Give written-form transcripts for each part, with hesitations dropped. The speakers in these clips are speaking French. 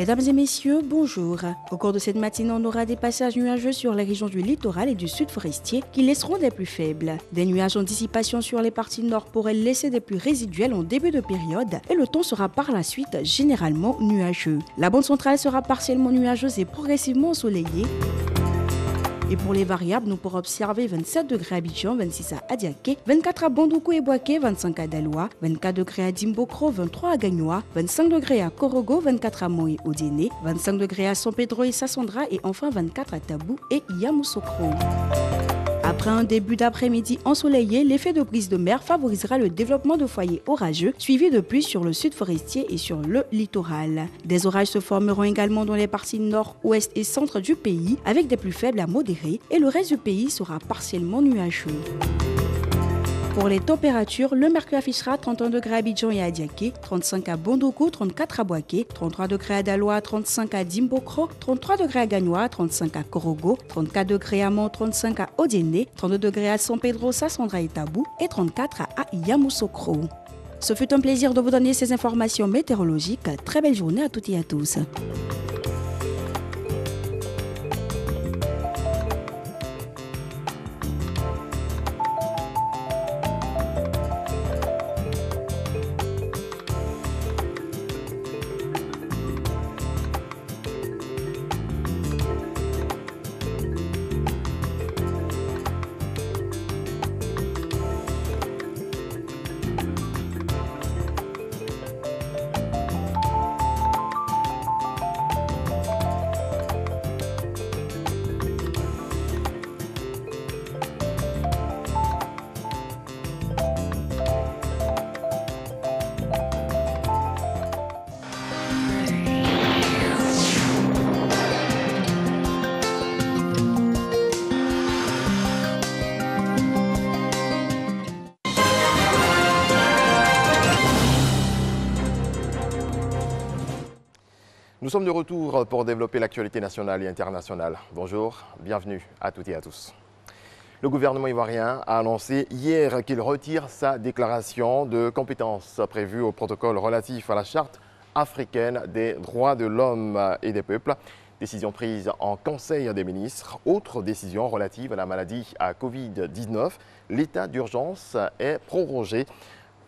Mesdames et messieurs, bonjour. Au cours de cette matinée, on aura des passages nuageux sur les régions du littoral et du sud forestier qui laisseront des plus faibles. Des nuages en dissipation sur les parties nord pourraient laisser des pluies résiduelles en début de période et le temps sera par la suite généralement nuageux. La bande centrale sera partiellement nuageuse et progressivement ensoleillée. Et pour les variables, nous pourrons observer 27 degrés à Abidjan, 26 à Adiaké, 24 à Bandoukou et Boaké, 25 à Daloa, 24 degrés à Dimbokro, 23 à Gagnoa, 25 degrés à Korogo, 24 à Moé Odéné, 25 degrés à San Pedro et Sassandra et enfin 24 à Tabou et Yamoussoukro. Après un début d'après-midi ensoleillé, l'effet de brise de mer favorisera le développement de foyers orageux, suivi de pluies sur le sud forestier et sur le littoral. Des orages se formeront également dans les parties nord, ouest et centre du pays, avec des plus faibles à modérés, et le reste du pays sera partiellement nuageux. Pour les températures, le mercure affichera 31 degrés à Abidjan et à Adiaké, 35 à Bandoukou, 34 à Boaké, 33 degrés à Daloa, 35 à Dimbokro, 33 degrés à Gagnoa, 35 à Korogo, 34 degrés à Mont, 35 à Odéné, 32 degrés à San Pedro, Sassandra et Tabou et 34 à Yamoussoukro. Ce fut un plaisir de vous donner ces informations météorologiques. Très belle journée à toutes et à tous. Nous sommes de retour pour développer l'actualité nationale et internationale. Bonjour, bienvenue à toutes et à tous. Le gouvernement ivoirien a annoncé hier qu'il retire sa déclaration de compétences prévue au protocole relatif à la Charte africaine des droits de l'homme et des peuples. Décision prise en Conseil des ministres. Autre décision relative à la maladie à Covid-19. L'état d'urgence est prorogé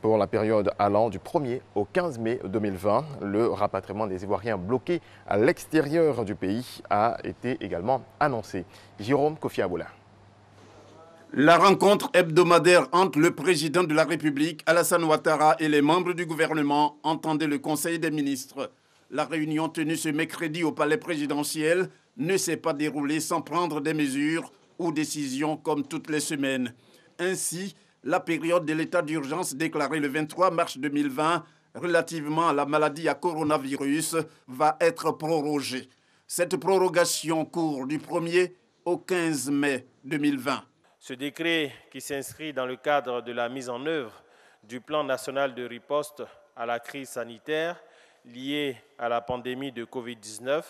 pour la période allant du 1er au 15 mai 2020. Le rapatriement des Ivoiriens bloqués à l'extérieur du pays a été également annoncé. Jérôme Kofi Aboula. La rencontre hebdomadaire entre le président de la République, Alassane Ouattara, et les membres du gouvernement entendait le Conseil des ministres. La réunion tenue ce mercredi au palais présidentiel ne s'est pas déroulée sans prendre des mesures ou décisions comme toutes les semaines. Ainsi, la période de l'état d'urgence déclarée le 23 mars 2020 relativement à la maladie à coronavirus va être prorogée. Cette prorogation court du 1er au 15 mai 2020. Ce décret, qui s'inscrit dans le cadre de la mise en œuvre du plan national de riposte à la crise sanitaire liée à la pandémie de Covid-19,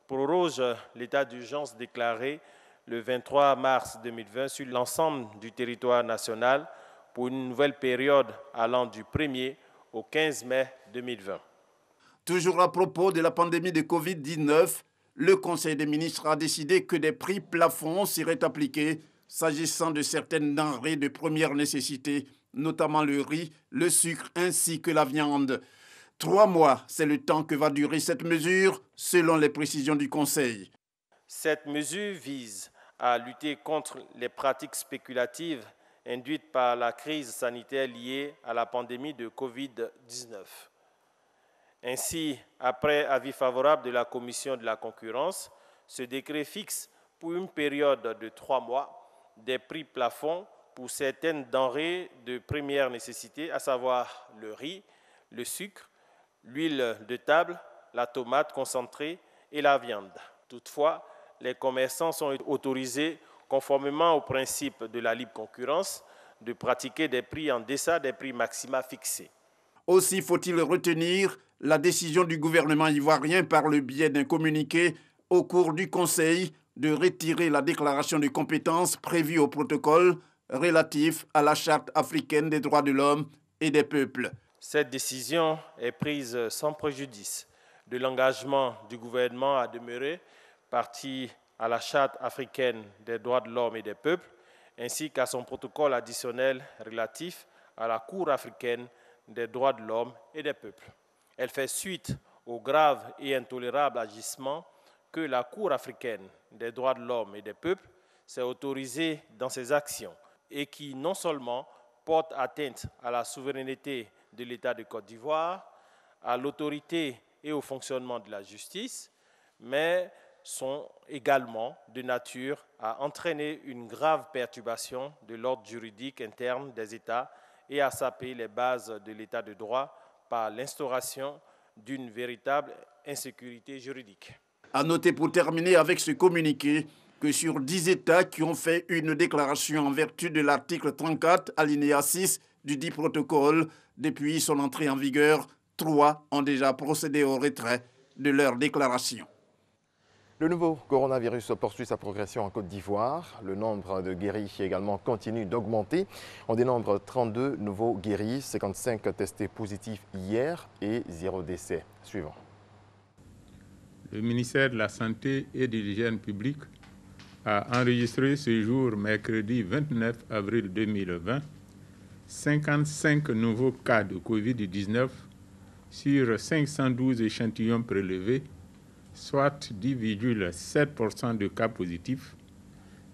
proroge l'état d'urgence déclaré le 23 mars 2020 sur l'ensemble du territoire national pour une nouvelle période allant du 1er au 15 mai 2020. Toujours à propos de la pandémie de Covid-19, le Conseil des ministres a décidé que des prix plafonds seraient appliqués s'agissant de certaines denrées de première nécessité, notamment le riz, le sucre ainsi que la viande. 3 mois, c'est le temps que va durer cette mesure, selon les précisions du Conseil. Cette mesure vise à lutter contre les pratiques spéculatives induites par la crise sanitaire liée à la pandémie de Covid-19. Ainsi, après avis favorable de la Commission de la concurrence, ce décret fixe pour une période de 3 mois des prix plafonds pour certaines denrées de première nécessité, à savoir le riz, le sucre, l'huile de table, la tomate concentrée et la viande. Toutefois, les commerçants sont autorisés, conformément au principe de la libre concurrence, de pratiquer des prix en deçà des prix maxima fixés. Aussi faut-il retenir la décision du gouvernement ivoirien par le biais d'un communiqué au cours du Conseil de retirer la déclaration de compétences prévue au protocole relatif à la Charte africaine des droits de l'homme et des peuples. Cette décision est prise sans préjudice de l'engagement du gouvernement à demeurer partie à la Charte africaine des droits de l'homme et des peuples, ainsi qu'à son protocole additionnel relatif à la Cour africaine des droits de l'homme et des peuples. Elle fait suite aux graves et intolérables agissements que la Cour africaine des droits de l'homme et des peuples s'est autorisée dans ses actions et qui non seulement portent atteinte à la souveraineté de l'État de Côte d'Ivoire, à l'autorité et au fonctionnement de la justice, mais sont également de nature à entraîner une grave perturbation de l'ordre juridique interne des États et à saper les bases de l'État de droit par l'instauration d'une véritable insécurité juridique. À noter pour terminer avec ce communiqué que sur 10 États qui ont fait une déclaration en vertu de l'article 34, alinéa 6 du dit protocole, depuis son entrée en vigueur, 3 ont déjà procédé au retrait de leur déclaration. Le nouveau coronavirus poursuit sa progression en Côte d'Ivoire. Le nombre de guéris également continue d'augmenter. On dénombre 32 nouveaux guéris, 55 testés positifs hier et 0 décès. Suivant. Le ministère de la Santé et de l'Hygiène publique a enregistré ce jour, mercredi 29 avril 2020, 55 nouveaux cas de Covid-19 sur 512 échantillons prélevés, soit 10,7% de cas positifs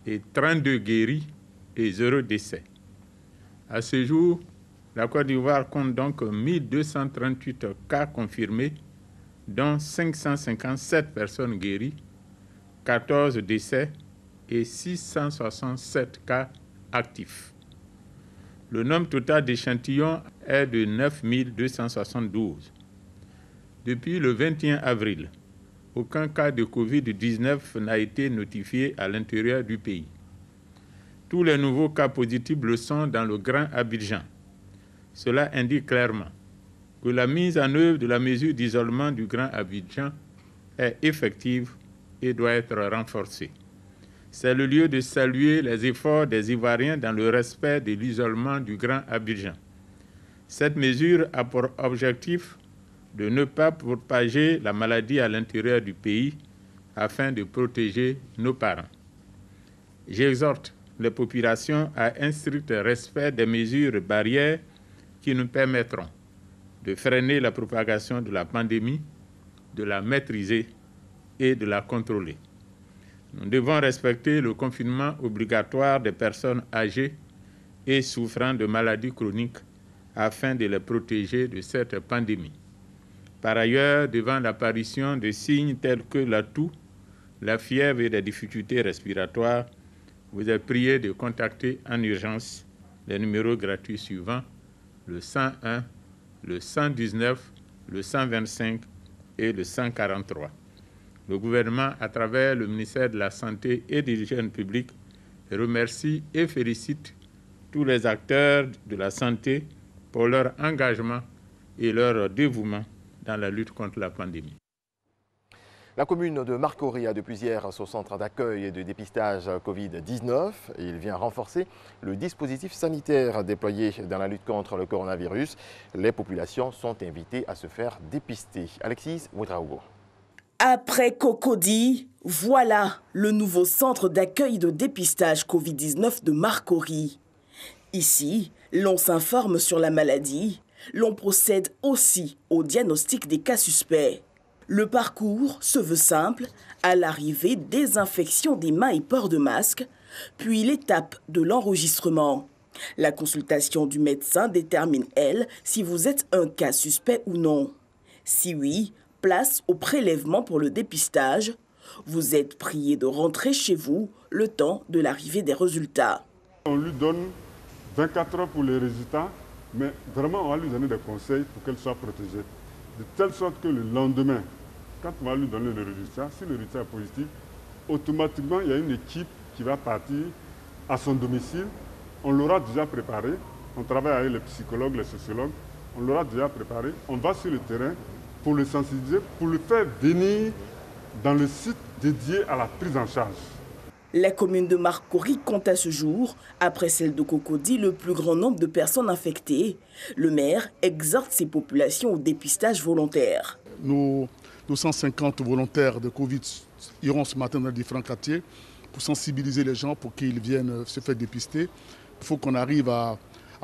et 32 guéris et 0 décès. À ce jour, la Côte d'Ivoire compte donc 1238 cas confirmés, dont 557 personnes guéries, 14 décès et 667 cas actifs. Le nombre total d'échantillons est de 9272. Depuis le 21 avril, aucun cas de Covid-19 n'a été notifié à l'intérieur du pays. Tous les nouveaux cas positifs le sont dans le Grand Abidjan. Cela indique clairement que la mise en œuvre de la mesure d'isolement du Grand Abidjan est effective et doit être renforcée. C'est le lieu de saluer les efforts des Ivoiriens dans le respect de l'isolement du Grand Abidjan. Cette mesure a pour objectif de ne pas propager la maladie à l'intérieur du pays afin de protéger nos parents. J'exhorte les populations à un strict respect des mesures barrières qui nous permettront de freiner la propagation de la pandémie, de la maîtriser et de la contrôler. Nous devons respecter le confinement obligatoire des personnes âgées et souffrant de maladies chroniques afin de les protéger de cette pandémie. Par ailleurs, devant l'apparition de signes tels que la toux, la fièvre et des difficultés respiratoires, vous êtes prié de contacter en urgence les numéros gratuits suivants, le 101, le 119, le 125 et le 143. Le gouvernement, à travers le ministère de la Santé et de l'Hygiène publique, remercie et félicite tous les acteurs de la santé pour leur engagement et leur dévouement dans la lutte contre la pandémie. La commune de Marcory a depuis hier son centre d'accueil et de dépistage Covid-19. Il vient renforcer le dispositif sanitaire déployé dans la lutte contre le coronavirus. Les populations sont invitées à se faire dépister. Alexis Ouedraogo. Après Cocody, voilà le nouveau centre d'accueil et de dépistage Covid-19 de Marcory. Ici, l'on s'informe sur la maladie. L'on procède aussi au diagnostic des cas suspects. Le parcours se veut simple. À l'arrivée, désinfection des mains et port de masque, puis l'étape de l'enregistrement. La consultation du médecin détermine, elle, si vous êtes un cas suspect ou non. Si oui, place au prélèvement pour le dépistage. Vous êtes prié de rentrer chez vous le temps de l'arrivée des résultats. On lui donne 24 heures pour les résultats. Mais vraiment, on va lui donner des conseils pour qu'elle soit protégée. De telle sorte que le lendemain, quand on va lui donner le résultat, si le résultat est positif, automatiquement, il y a une équipe qui va partir à son domicile. On l'aura déjà préparé. On travaille avec les psychologues, les sociologues. On l'aura déjà préparé. On va sur le terrain pour le sensibiliser, pour le faire venir dans le site dédié à la prise en charge. La commune de Marcory compte à ce jour, après celle de Cocody, le plus grand nombre de personnes infectées. Le maire exhorte ses populations au dépistage volontaire. Nous 250 volontaires de Covid iront ce matin dans les différents quartiers pour sensibiliser les gens pour qu'ils viennent se faire dépister. Il faut qu'on arrive à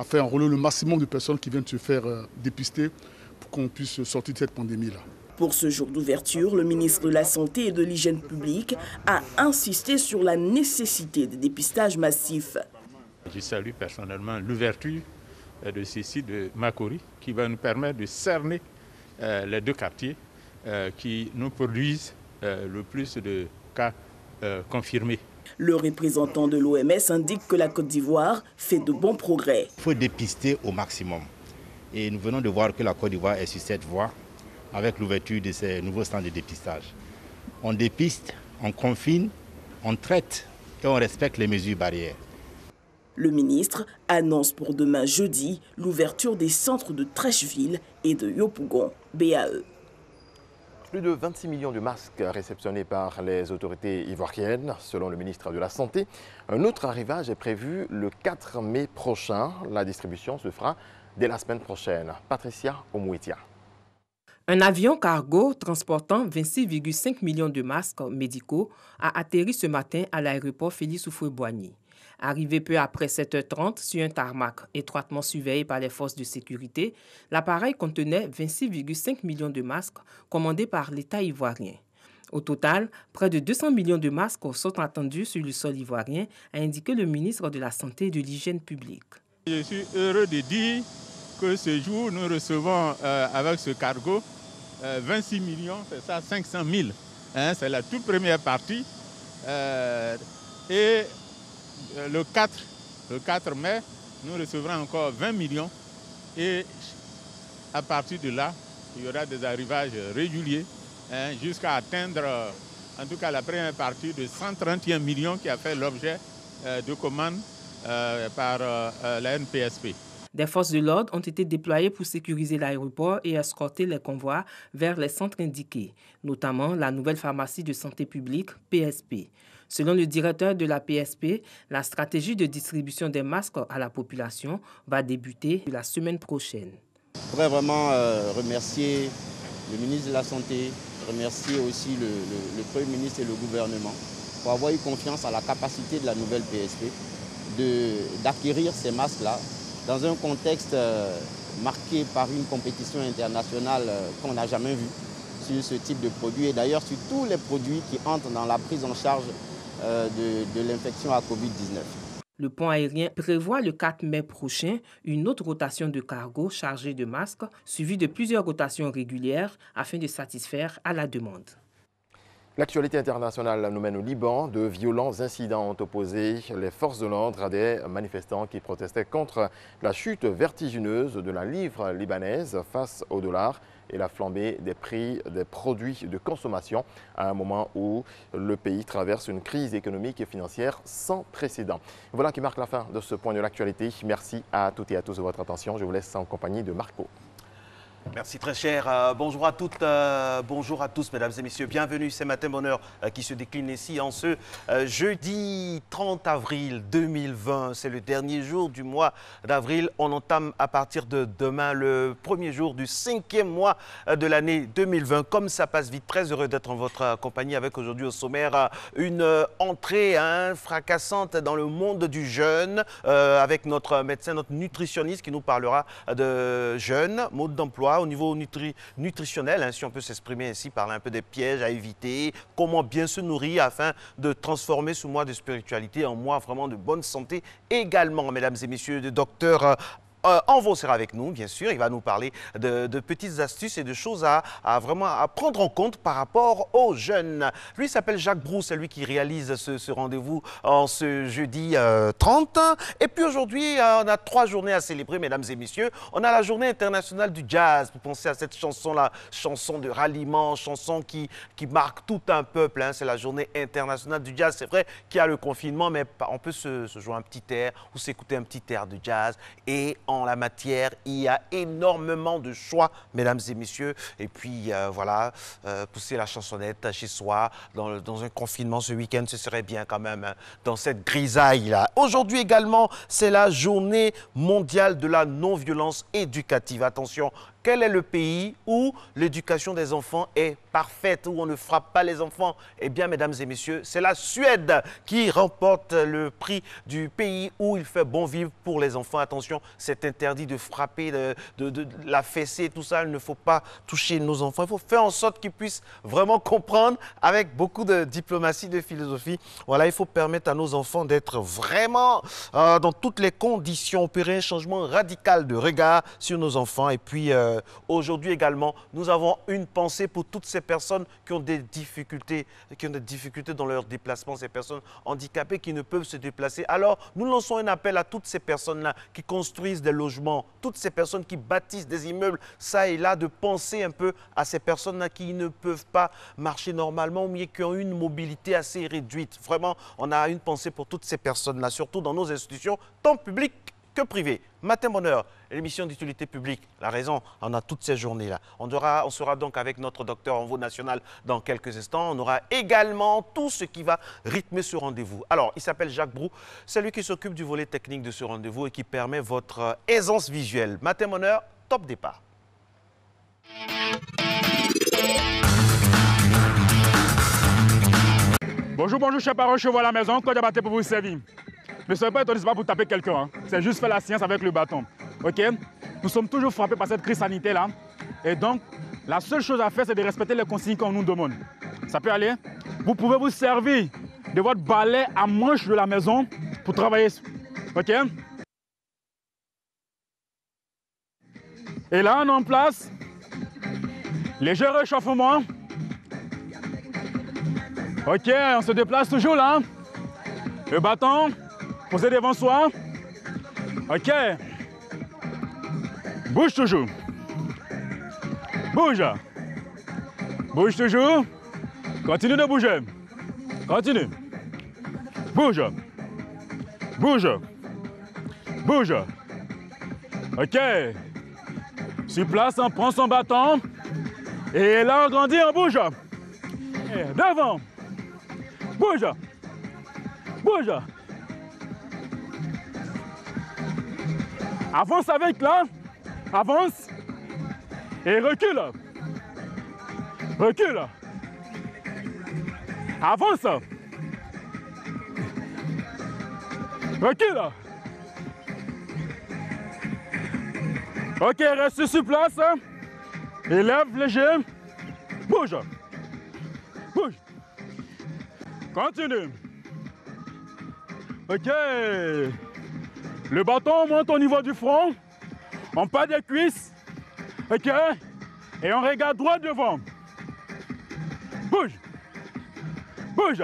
faire enrôler le maximum de personnes qui viennent se faire dépister pour qu'on puisse sortir de cette pandémie-là. Pour ce jour d'ouverture, le ministre de la Santé et de l'Hygiène publique a insisté sur la nécessité des dépistages massifs. Je salue personnellement l'ouverture de ce site de Makori qui va nous permettre de cerner les 2 quartiers qui nous produisent le plus de cas confirmés. Le représentant de l'OMS indique que la Côte d'Ivoire fait de bons progrès. Il faut dépister au maximum. Et nous venons de voir que la Côte d'Ivoire est sur cette voie avec l'ouverture de ces nouveaux stands de dépistage. On dépiste, on confine, on traite et on respecte les mesures barrières. Le ministre annonce pour demain jeudi l'ouverture des centres de Trècheville et de Yopougon, BAE. Plus de 26 millions de masques réceptionnés par les autorités ivoiriennes, selon le ministre de la Santé. Un autre arrivage est prévu le 4 mai prochain. La distribution se fera dès la semaine prochaine. Patricia Omouetia. Un avion cargo transportant 26,5 millions de masques médicaux a atterri ce matin à l'aéroport Félix Houphouët-Boigny. Arrivé peu après 7h30 sur un tarmac étroitement surveillé par les forces de sécurité, l'appareil contenait 26,5 millions de masques commandés par l'État ivoirien. Au total, près de 200 millions de masques sont attendus sur le sol ivoirien, a indiqué le ministre de la Santé et de l'Hygiène publique. Je suis heureux de dire que ce jour, nous recevons avec ce cargo 26 millions, c'est ça, 500 000. C'est la toute première partie. Et le 4 mai, nous recevrons encore 20 millions. Et à partir de là, il y aura des arrivages réguliers jusqu'à atteindre, en tout cas la première partie de 131 millions qui a fait l'objet de commandes par la NPSP. Des forces de l'ordre ont été déployées pour sécuriser l'aéroport et escorter les convois vers les centres indiqués, notamment la nouvelle pharmacie de santé publique, PSP. Selon le directeur de la PSP, la stratégie de distribution des masques à la population va débuter la semaine prochaine. Je voudrais vraiment remercier le ministre de la Santé, remercier aussi le Premier ministre et le gouvernement pour avoir eu confiance à la capacité de la nouvelle PSP d'acquérir ces masques-là dans un contexte marqué par une compétition internationale qu'on n'a jamais vue sur ce type de produit et d'ailleurs sur tous les produits qui entrent dans la prise en charge de l'infection à Covid-19. Le pont aérien prévoit le 4 mai prochain une autre rotation de cargo chargée de masques, suivie de plusieurs rotations régulières afin de satisfaire à la demande. L'actualité internationale nous mène au Liban. De violents incidents ont opposé les forces de l'ordre à des manifestants qui protestaient contre la chute vertigineuse de la livre libanaise face au dollar et la flambée des prix des produits de consommation à un moment où le pays traverse une crise économique et financière sans précédent. Voilà qui marque la fin de ce point de l'actualité. Merci à toutes et à tous de votre attention. Je vous laisse en compagnie de Marco. Merci très cher. Bonjour à toutes, bonjour à tous, mesdames et messieurs. Bienvenue, c'est Matin Bonheur qui se décline ici en ce jeudi 30 avril 2020. C'est le dernier jour du mois d'avril. On entame à partir de demain le premier jour du 5e mois de l'année 2020. Comme ça passe vite, très heureux d'être en votre compagnie avec aujourd'hui au sommaire une entrée fracassante dans le monde du jeûne avec notre médecin, notre nutritionniste qui nous parlera de jeûne, mode d'emploi au niveau nutritionnel, si on peut s'exprimer ainsi, parler un peu des pièges à éviter, comment bien se nourrir afin de transformer ce mois de spiritualité en mois vraiment de bonne santé également. Mesdames et messieurs, le docteur Envo sera avec nous, bien sûr. Il va nous parler de petites astuces et de choses à prendre en compte par rapport aux jeunes. Lui s'appelle Jacques Brou, c'est lui qui réalise ce rendez-vous en ce jeudi 30. Et puis aujourd'hui, on a 3 journées à célébrer, mesdames et messieurs. On a la journée internationale du jazz. Vous pensez à cette chanson-là, chanson de ralliement, chanson qui marque tout un peuple. C'est la journée internationale du jazz. C'est vrai qu'il y a le confinement, mais on peut se jouer un petit air ou s'écouter un petit air de jazz. Et en la matière, il y a énormément de choix, mesdames et messieurs. Et puis, voilà, pousser la chansonnette chez soi, dans un confinement ce week-end, ce serait bien quand même, dans cette grisaille-là. Aujourd'hui également, c'est la journée mondiale de la non-violence éducative. Attention, Quel est le pays où l'éducation des enfants est parfaite, où on ne frappe pas les enfants? Eh bien, mesdames et messieurs, c'est la Suède qui remporte le prix du pays où il fait bon vivre pour les enfants. Attention, c'est interdit de frapper, de la fesser, tout ça. Il ne faut pas toucher nos enfants. Il faut faire en sorte qu'ils puissent vraiment comprendre avec beaucoup de diplomatie, de philosophie. Voilà, il faut permettre à nos enfants d'être vraiment dans toutes les conditions, opérer un changement radical de regard sur nos enfants. Et puis, aujourd'hui également, nous avons une pensée pour toutes ces personnes qui ont des difficultés dans leur déplacement, ces personnes handicapées qui ne peuvent se déplacer. Alors, nous lançons un appel à toutes ces personnes-là qui construisent des logements, toutes ces personnes qui bâtissent des immeubles, ça et là, de penser un peu à ces personnes-là qui ne peuvent pas marcher normalement, mais qui ont une mobilité assez réduite. Vraiment, on a une pensée pour toutes ces personnes-là, surtout dans nos institutions, tant publiques que privées. Matin Bonheur, l'émission d'utilité publique. La raison, on a toutes ces journées-là. On sera donc avec notre docteur en niveau national dans quelques instants. On aura également tout ce qui va rythmer ce rendez-vous. Alors, il s'appelle Jacques Brou. C'est lui qui s'occupe du volet technique de ce rendez-vous et qui permet votre aisance visuelle. Matin Bonheur, top départ. Bonjour, bonjour, cher parent, cheval à la maison, code à bâton pour vous servir. Ne soyez pas étonné, ce n'est pas pour taper quelqu'un, hein. C'est juste faire la science avec le bâton. Ok? Nous sommes toujours frappés par cette crise sanitaire-là. Et donc, la seule chose à faire, c'est de respecter les consignes qu'on nous demande. Ça peut aller? Vous pouvez vous servir de votre balai à manche de la maison pour travailler. Ok? Et là, on est en place. Léger réchauffement. Ok, on se déplace toujours là. Le bâton posé devant soi. Ok. Bouge toujours. Bouge. Bouge toujours. Continue de bouger. Continue. Bouge. Bouge. Bouge. Ok. Sur place, on prend son bâton. Et là, on grandit, on bouge. Et devant. Bouge. Bouge. Avance avec là. Avance. Et recule. Recule. Avance. Recule. Ok, reste sur place. Élève léger. Bouge. Bouge. Continue. Ok. Le bâton monte au niveau du front. On part des cuisses. Ok. Et on regarde droit devant. Bouge. Bouge.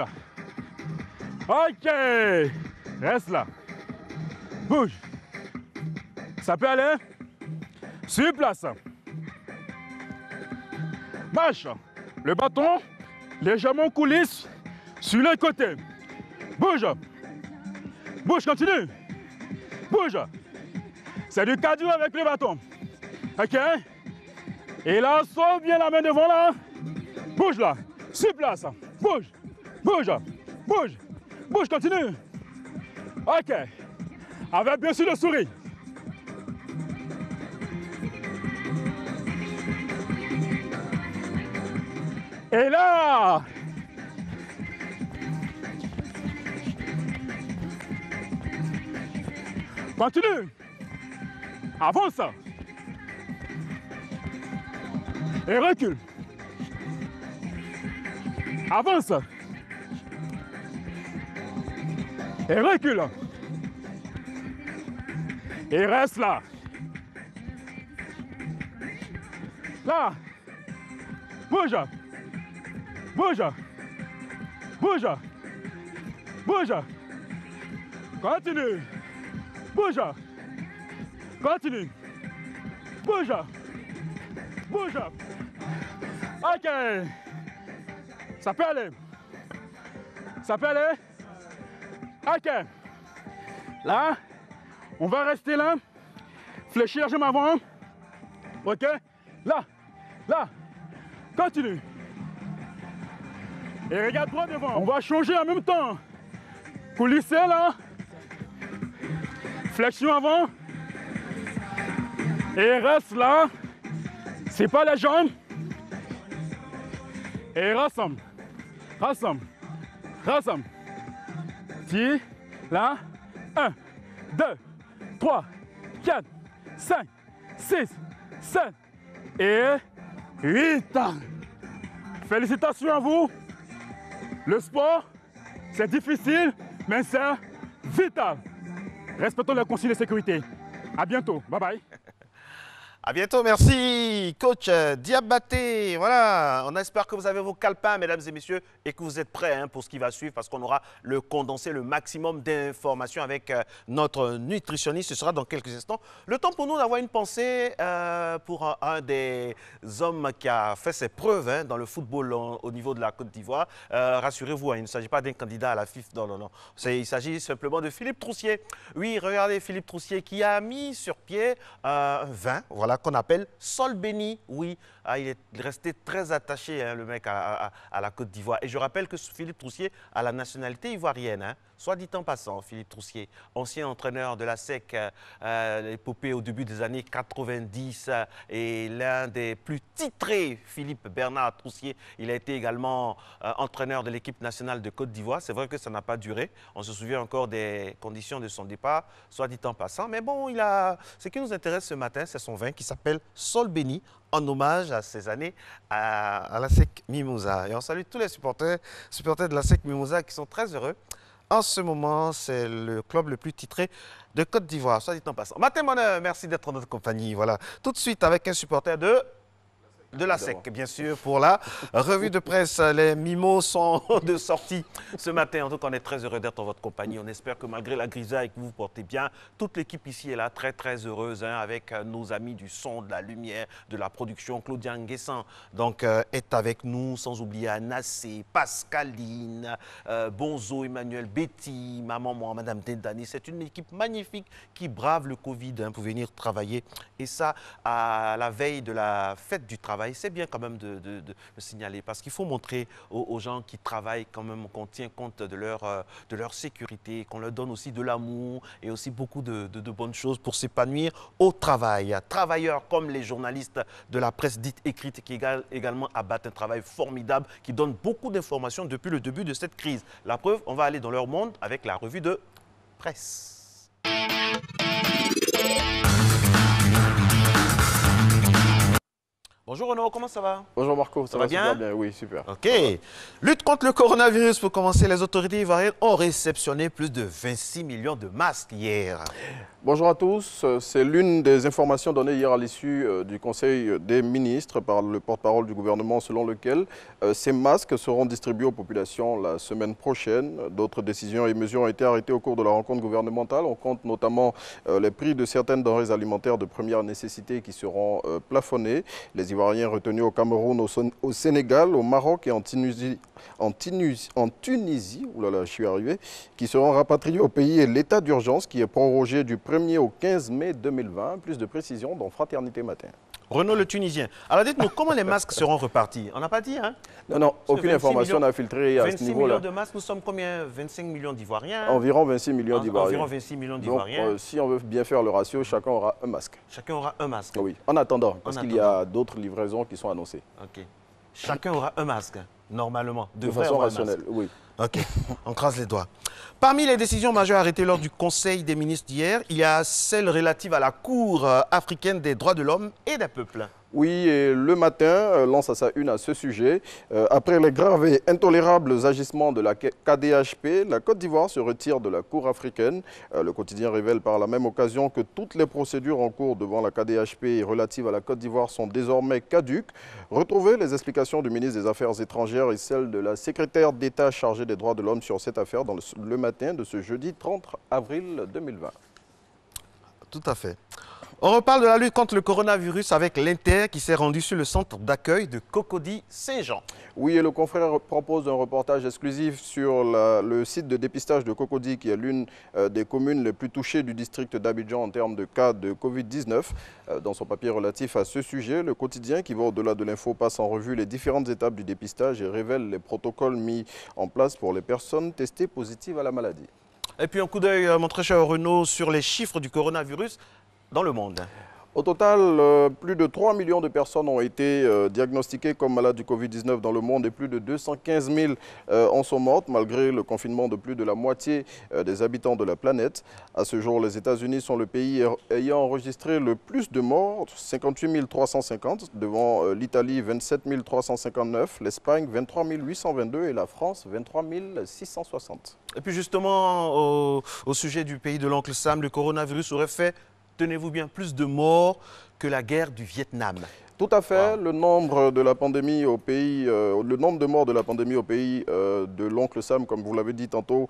Ok. Reste là. Bouge. Ça peut aller? Sur place. Marche. Le bâton légèrement coulisse sur le côté. Bouge. Bouge, continue. Bouge. C'est du cardio avec le bâton. Ok. Et là, sauve bien la main devant là. Bouge là. Sur place. Bouge. Bouge. Bouge. Bouge, continue. Ok. Avec bien sûr le sourire. Et là, continue. Avance. Et recule. Avance. Et recule. Et reste là. Là. Bouge. Bouge. Bouge. Bouge. Continue. Bouge. Continue. Bouge. Bouge. Ok. Ça peut aller. Ça peut aller. Ok. Là, on va rester là. Fléchir, jambe avant. Ok. Là. Là. Continue. Et regarde droit devant. On va changer en même temps. Coulisser là. Flexion avant. Et reste là. Sépare les jambes. Et rassemble. Rassemble. Rassemble. Tire. Là. 1, 2, 3, 4, 5, 6, 7 et 8. Félicitations à vous. Le sport, c'est difficile, mais c'est vital. Respectons les consignes de sécurité. À bientôt. Bye bye. À bientôt, merci coach Diabaté. Voilà, on espère que vous avez vos calepins, mesdames et messieurs, et que vous êtes prêts pour ce qui va suivre, parce qu'on aura le condensé, le maximum d'informations avec notre nutritionniste. Ce sera dans quelques instants. Le temps pour nous d'avoir une pensée pour un des hommes qui a fait ses preuves dans le football au niveau de la Côte d'Ivoire. Rassurez-vous, il ne s'agit pas d'un candidat à la FIFA. Non, non, non. Il s'agit simplement de Philippe Troussier. Oui, regardez Philippe Troussier qui a mis sur pied un vin, voilà, qu'on appelle Sol Béni. Oui, il est resté très attaché, le mec, à la Côte d'Ivoire. Et je rappelle que Philippe Troussier a la nationalité ivoirienne. Soit dit en passant, Philippe Troussier, ancien entraîneur de la SEC, l'épopée au début des années 90, et l'un des plus titrés, Philippe Bernard Troussier. Il a été également entraîneur de l'équipe nationale de Côte d'Ivoire. C'est vrai que ça n'a pas duré. On se souvient encore des conditions de son départ, soit dit en passant. Mais bon, ce qui nous intéresse ce matin, c'est son vin qui s'appelle Sol Béni, en hommage à ces années à la SEC Mimouza. Et on salue tous les supporters de la SEC Mimouza qui sont très heureux. En ce moment, c'est le club le plus titré de Côte d'Ivoire, soit dit en passant. Matin Bonheur, merci d'être en notre compagnie. Voilà, tout de suite avec un supporter de la SEC, bien sûr, pour la revue de presse. Les mimos sont de sortie ce matin. En tout cas, on est très heureux d'être en votre compagnie. On espère que malgré la grisaille, que vous vous portez bien. Toute l'équipe ici est là, très, très heureuse, avec nos amis du son, de la lumière, de la production. Claudia Nguessan, donc, est avec nous, sans oublier Anassé, Pascaline, Bonzo, Emmanuel, Betty, maman, moi, Madame Dendani. C'est une équipe magnifique qui brave le Covid pour venir travailler. Et ça, à la veille de la fête du travail. C'est bien quand même de le signaler, parce qu'il faut montrer aux gens qui travaillent quand même qu'on tient compte de leur sécurité, qu'on leur donne aussi de l'amour et aussi beaucoup de bonnes choses pour s'épanouir au travail. Travailleurs comme les journalistes de la presse dite écrite qui également abattent un travail formidable, qui donne beaucoup d'informations depuis le début de cette crise. La preuve, on va aller dans leur monde avec la revue de presse. Bonjour Renaud, comment ça va? Bonjour Marco, ça va bien? Super bien, oui, super. Ok. Lutte contre le coronavirus. Pour commencer, les autorités ivoiriennes ont réceptionné plus de 26 millions de masques hier. Bonjour à tous. C'est l'une des informations données hier à l'issue du Conseil des ministres par le porte-parole du gouvernement, selon lequel ces masques seront distribués aux populations la semaine prochaine. D'autres décisions et mesures ont été arrêtées au cours de la rencontre gouvernementale. On compte notamment les prix de certaines denrées alimentaires de première nécessité qui seront plafonnés. Les Ivoiriens retenus au Cameroun, au Sénégal, au Maroc et en Tunisie, oulala, je suis arrivé, qui seront rapatriés au pays, et l'état d'urgence qui est prorogé du 1er au 15 mai 2020. Plus de précisions dans Fraternité Matin. Renaud le Tunisien. Alors dites-nous, comment les masques seront repartis? On n'a pas dit, hein? Non, non, aucune information n'a filtré à ce niveau-là. 26 millions de masques, nous sommes combien? 25 millions d'Ivoiriens? Environ 26 millions d'Ivoiriens. Environ 26 millions d'Ivoiriens. Donc, si on veut bien faire le ratio, chacun aura un masque. Chacun aura un masque? Oui, en attendant, parce qu'il y a d'autres livraisons qui sont annoncées. Ok. Chacun aura un masque, normalement. De façon rationnelle, oui. Ok, on croise les doigts. Parmi les décisions majeures arrêtées lors du Conseil des ministres d'hier, il y a celle relative à la Cour africaine des droits de l'homme et des peuples. Oui, et le matin lance à sa une à ce sujet. Après les graves et intolérables agissements de la KDHP, la Côte d'Ivoire se retire de la Cour africaine. Le quotidien révèle par la même occasion que toutes les procédures en cours devant la KDHP relatives à la Côte d'Ivoire sont désormais caduques. Retrouvez les explications du ministre des Affaires étrangères et celles de la secrétaire d'État chargée des droits de l'homme sur cette affaire dans le matin de ce jeudi 30 avril 2020. Tout à fait. On reparle de la lutte contre le coronavirus avec l'Inter qui s'est rendu sur le centre d'accueil de Cocody Saint-Jean. Oui, et le confrère propose un reportage exclusif sur le site de dépistage de Cocody, qui est l'une des communes les plus touchées du district d'Abidjan en termes de cas de Covid-19. Dans son papier relatif à ce sujet, le quotidien, qui va au-delà de l'info, passe en revue les différentes étapes du dépistage et révèle les protocoles mis en place pour les personnes testées positives à la maladie. Et puis un coup d'œil, mon très cher Renaud, sur les chiffres du coronavirus dans le monde. Au total, plus de 3 millions de personnes ont été diagnostiquées comme malades du Covid-19 dans le monde et plus de 215 000 en sont mortes malgré le confinement de plus de la moitié des habitants de la planète. À ce jour, les États-Unis sont le pays ayant enregistré le plus de morts, 58 350, devant l'Italie 27 359, l'Espagne 23 822 et la France 23 660. Et puis justement, au sujet du pays de l'oncle Sam, le coronavirus aurait fait, tenez-vous bien, plus de morts que la guerre du Vietnam. Tout à fait. Wow. Le nombre de la pandémie au pays, le nombre de morts de la pandémie au pays de l'oncle Sam, comme vous l'avez dit tantôt,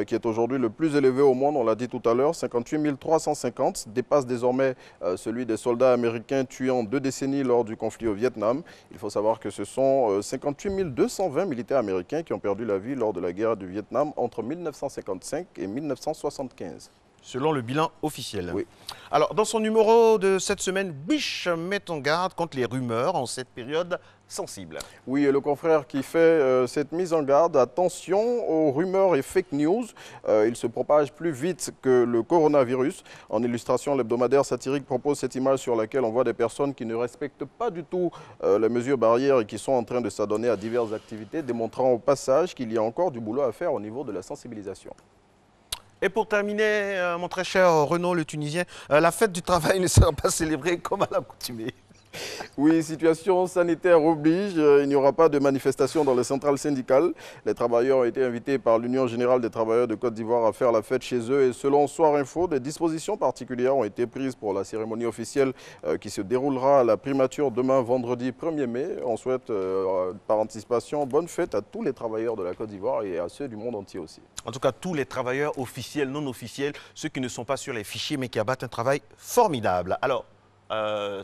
qui est aujourd'hui le plus élevé au monde, on l'a dit tout à l'heure, 58 350, dépasse désormais celui des soldats américains tués en 2 décennies lors du conflit au Vietnam. Il faut savoir que ce sont 58 220 militaires américains qui ont perdu la vie lors de la guerre du Vietnam entre 1955 et 1975. Selon le bilan officiel. Oui. Alors, dans son numéro de cette semaine, Biche met en garde contre les rumeurs en cette période sensible. Oui, et le confrère qui fait cette mise en garde, attention aux rumeurs et fake news. Ils se propagent plus vite que le coronavirus. En illustration, l'hebdomadaire satirique propose cette image sur laquelle on voit des personnes qui ne respectent pas du tout les mesures barrières et qui sont en train de s'adonner à diverses activités, démontrant au passage qu'il y a encore du boulot à faire au niveau de la sensibilisation. Et pour terminer, mon très cher Renaud le Tunisien, la fête du travail ne sera pas célébrée comme à l'accoutumée. Oui, situation sanitaire oblige, il n'y aura pas de manifestation dans les centrales syndicales. Les travailleurs ont été invités par l'Union générale des travailleurs de Côte d'Ivoire à faire la fête chez eux et selon Soir Info, des dispositions particulières ont été prises pour la cérémonie officielle qui se déroulera à la primature demain vendredi 1er mai. On souhaite par anticipation bonne fête à tous les travailleurs de la Côte d'Ivoire et à ceux du monde entier aussi. En tout cas, tous les travailleurs officiels, non officiels, ceux qui ne sont pas sur les fichiers mais qui abattent un travail formidable. Alors,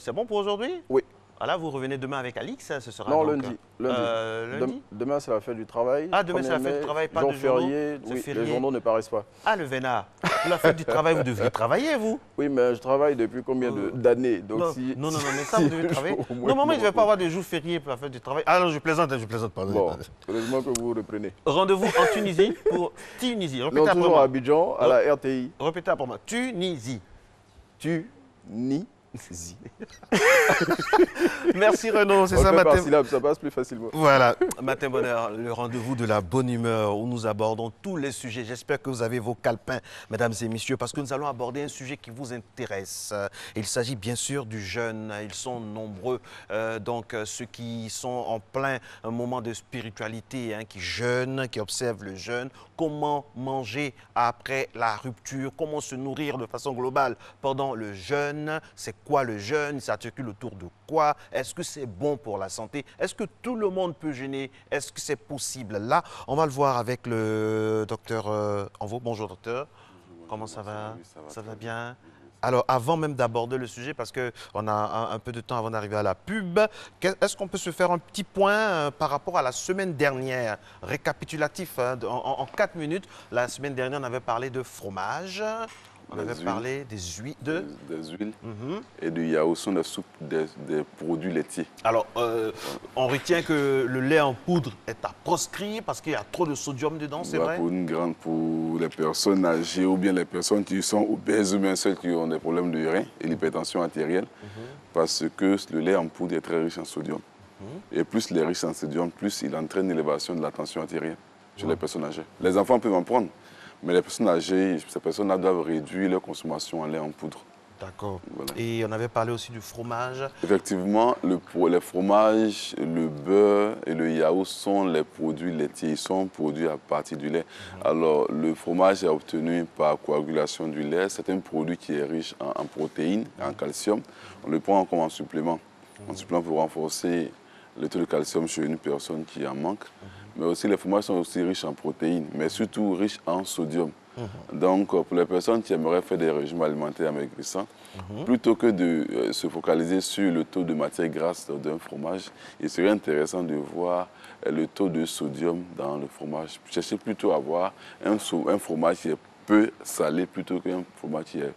c'est bon pour aujourd'hui? Oui. Voilà, vous revenez demain avec Alix, ce sera non, donc, lundi. Demain, c'est la fête du travail. Ah, demain, c'est la fête du travail, pas de férié. Oui, les journaux ne paraissent pas. Ah, le vénard. Pour la fête du travail, vous devriez travailler, vous? Oui, mais je travaille depuis combien d'années? Non, non, mais ça, vous devez travailler. Normalement, je ne vais pas avoir de jours fériés pour la fête du travail. Ah non, je plaisante, pardon. Bon, heureusement que vous reprenez. Rendez-vous en Tunisie pour Tunisie. Répétez après moi. À Abidjan, à la RTI. Répétez après moi. Tunisie. Tunisie. Merci Renaud, c'est ça matin. Syllabe, ça passe plus facilement. Voilà, Matin Bonheur, le rendez-vous de la bonne humeur où nous abordons tous les sujets. J'espère que vous avez vos calepins, mesdames et messieurs, parce que nous allons aborder un sujet qui vous intéresse. Il s'agit bien sûr du jeûne. Ils sont nombreux, donc ceux qui sont en plein moment de spiritualité, qui jeûnent, qui observent le jeûne. Comment manger après la rupture? Comment se nourrir de façon globale pendant le jeûne? C'est quoi le jeûne? Il s'articule autour de quoi? Est-ce que c'est bon pour la santé? Est-ce que tout le monde peut jeûner? Est-ce que c'est possible? Là, on va le voir avec le docteur Envo. Bonjour docteur. Bonjour, comment ça va? Ça va bien? Alors, avant même d'aborder le sujet, parce qu'on a un peu de temps avant d'arriver à la pub, est-ce qu'on peut se faire un petit point par rapport à la semaine dernière? Récapitulatif, en 4 minutes. La semaine dernière, on avait parlé de fromage. On avait parlé des huiles. Des huiles et du yaourt sont des soupes, des produits laitiers. Alors, on retient que le lait en poudre est à proscrire parce qu'il y a trop de sodium dedans, c'est vrai? Pour les personnes âgées ou bien les personnes qui sont obèses ou bien celles qui ont des problèmes de rein et l'hypertension artérielle, parce que le lait en poudre est très riche en sodium. Et plus il est riche en sodium, plus il entraîne l'élévation de la tension artérielle chez les personnes âgées. Les enfants peuvent en prendre. Mais les personnes âgées, ces personnes-là doivent réduire leur consommation en lait en poudre. D'accord. Voilà. Et on avait parlé aussi du fromage. Effectivement, les fromages, le beurre et le yaourt sont les produits laitiers. Ils sont produits à partir du lait. Alors, le fromage est obtenu par coagulation du lait. C'est un produit qui est riche en protéines, en calcium. On le prend comme en supplément. En supplément pour renforcer le taux de calcium chez une personne qui en manque. Mais aussi, les fromages sont aussi riches en protéines, mais surtout riches en sodium. Donc, pour les personnes qui aimeraient faire des régimes alimentaires amaigrissants, plutôt que de se focaliser sur le taux de matière grasse d'un fromage, il serait intéressant de voir le taux de sodium dans le fromage. Cherchez plutôt à avoir un fromage qui est peu salé plutôt qu'un fromage qui est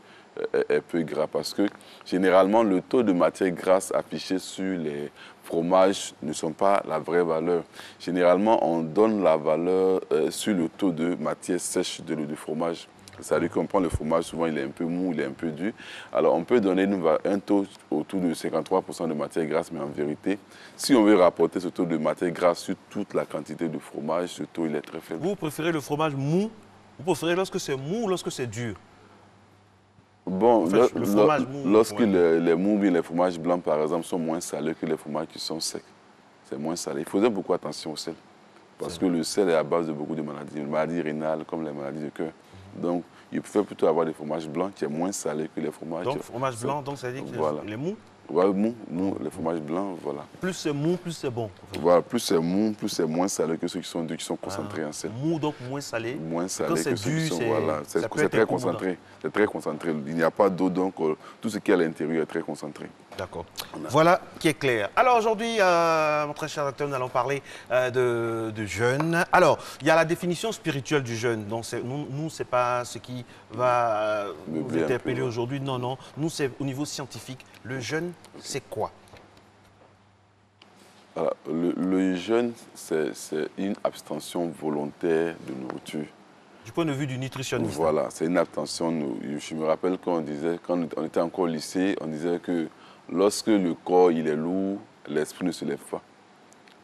peu gras, parce que généralement, le taux de matière grasse affiché sur les fromages ne sont pas la vraie valeur. Généralement, on donne la valeur sur le taux de matière sèche du fromage. C'est-à-dire qu'on prend le fromage, souvent il est un peu mou, il est un peu dur. Alors on peut donner un taux autour de 53% de matière grasse, mais en vérité, si on veut rapporter ce taux de matière grasse sur toute la quantité de fromage, ce taux il est très faible. Vous préférez le fromage mou? Vous préférez lorsque c'est mou ou lorsque c'est dur? Bon, en fait, le fromage mou, lorsque les mous, bien les fromages blancs par exemple, sont moins salés que les fromages qui sont secs. C'est moins salé. Il faisait beaucoup attention au sel. Parce que le sel est à base de beaucoup de maladies rénales comme les maladies de cœur. Donc, il préfère plutôt avoir des fromages blancs qui sont moins salés que les fromages. Donc, fromage blanc, donc ça veut dire qu'il est mou? Oui, mou, les fromages blancs, voilà. Plus c'est mou, plus c'est bon. Voilà, plus c'est mou, plus c'est moins salé que ceux qui sont durs, qui sont concentrés en sel. Mou, donc moins salé. Moins salé que ceux qui sont, voilà. C'est très concentré. C'est très concentré. Il n'y a pas d'eau, donc tout ce qui est à l'intérieur est très concentré. D'accord. Voilà qui est clair. Alors aujourd'hui, mon très cher docteur, nous allons parler de jeûne. Alors, il y a la définition spirituelle du jeûne. Donc, nous, ce n'est pas ce qui va vous interpeller aujourd'hui. Non, non. Nous, c'est au niveau scientifique. Le jeûne, c'est quoi? Alors, le jeûne, c'est une abstention volontaire de nourriture. Du point de vue du nutritionniste. Voilà, c'est une abstention. Je me rappelle quand on était encore au lycée, on disait que lorsque le corps il est lourd, l'esprit ne se lève pas.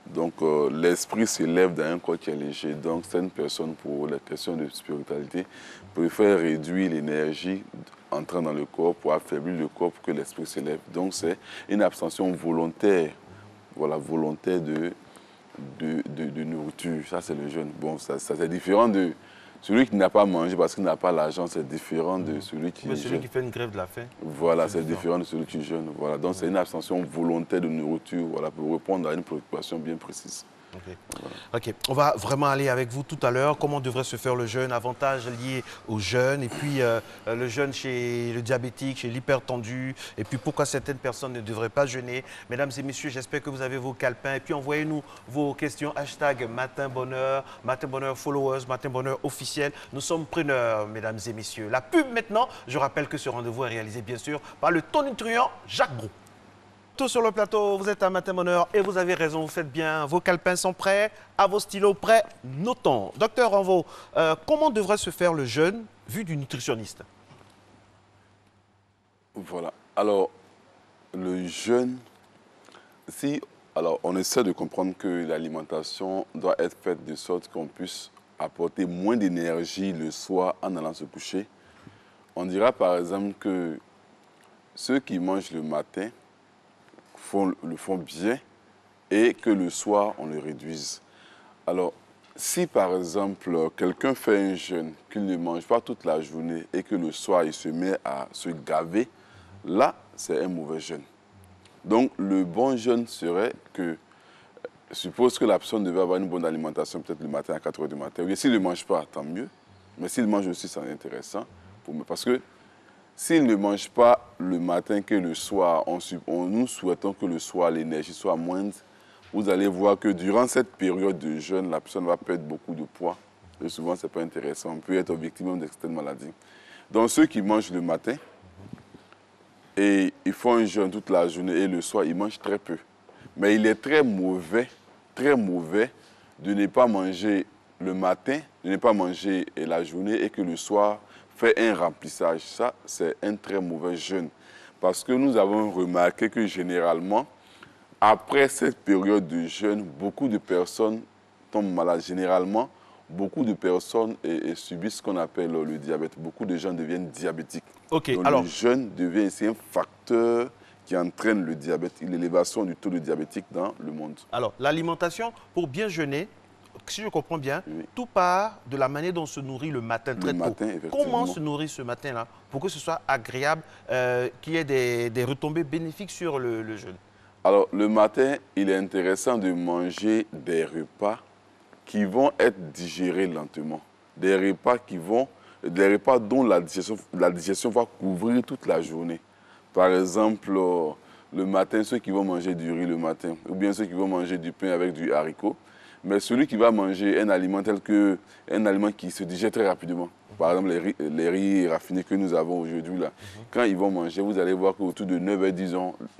Donc l'esprit se lève dans un corps qui est léger. Donc certaines personnes, pour la question de spiritualité, préfèrent réduire l'énergie entrant dans le corps pour affaiblir le corps pour que l'esprit se lève. Donc c'est une abstention volontaire, voilà, volontaire de nourriture. Ça c'est le jeûne. Bon, ça c'est différent de celui qui n'a pas mangé parce qu'il n'a pas l'argent, c'est différent de celui qui jeûne. Celui qui fait une grève de la faim. Voilà, c'est différent de celui qui jeûne. Voilà. Donc c'est une abstention volontaire de nourriture, voilà, pour répondre à une préoccupation bien précise. Okay. Voilà. Ok, on va vraiment aller avec vous tout à l'heure. Comment devrait se faire le jeûne, avantages liés au jeûne, et puis le jeûne chez le diabétique, chez l'hypertendu, et puis pourquoi certaines personnes ne devraient pas jeûner. Mesdames et messieurs, j'espère que vous avez vos calepins, et puis envoyez-nous vos questions, hashtag Matin Bonheur followers, Matin Bonheur officiel. Nous sommes preneurs, mesdames et messieurs. La pub maintenant, je rappelle que ce rendez-vous est réalisé bien sûr par le tonitruant Jacques Brou. Tout sur le plateau, vous êtes à Matin Bonheur et vous avez raison, vous faites bien. Vos calepins sont prêts, à vos stylos prêts, notons. Docteur Renvo, comment devrait se faire le jeûne vu du nutritionniste? Voilà. Alors, le jeûne, alors on essaie de comprendre que l'alimentation doit être faite de sorte qu'on puisse apporter moins d'énergie le soir en allant se coucher. On dira par exemple que ceux qui mangent le matin le font bien et que le soir, on le réduise. Alors, si par exemple, quelqu'un fait un jeûne, qu'il ne mange pas toute la journée et que le soir, il se met à se gaver, là, c'est un mauvais jeûne. Donc, le bon jeûne serait que, suppose que la personne devait avoir une bonne alimentation, peut-être le matin à 4 h du matin. Ou bien s'il ne mange pas, tant mieux. Mais s'il mange aussi, c'est intéressant. Parce que s'il ne mange pas le matin que le soir, nous souhaitons que le soir, l'énergie soit moindre. Vous allez voir que durant cette période de jeûne, la personne va perdre beaucoup de poids. Et souvent, ce n'est pas intéressant. On peut être victime de certaines maladies. Donc, ceux qui mangent le matin, et ils font un jeûne toute la journée, et le soir, ils mangent très peu. Mais il est très mauvais de ne pas manger le matin, de ne pas manger la journée, et que le soir, fait un remplissage. Ça, c'est un très mauvais jeûne. Parce que nous avons remarqué que généralement, après cette période de jeûne, beaucoup de personnes tombent malades. Généralement, beaucoup de personnes subissent ce qu'on appelle le diabète. Beaucoup de gens deviennent diabétiques. Okay, donc, le jeûne devient ici un facteur qui entraîne le diabète, l'élévation du taux de diabétique dans le monde. Alors, l'alimentation, pour bien jeûner, si je comprends bien, oui, tout part de la manière dont on se nourrit le matin très tôt. Comment se nourrir ce matin-là pour que ce soit agréable, qu'il y ait des retombées bénéfiques sur le jeûne? Alors, le matin, il est intéressant de manger des repas qui vont être digérés lentement. Des repas dont la digestion va couvrir toute la journée. Par exemple, le matin, ceux qui vont manger du riz le matin, ou bien ceux qui vont manger du pain avec du haricot. Mais celui qui va manger un aliment tel que un aliment qui se digère très rapidement, par exemple les riz raffinés que nous avons aujourd'hui, là, quand ils vont manger, vous allez voir qu'autour de 9h,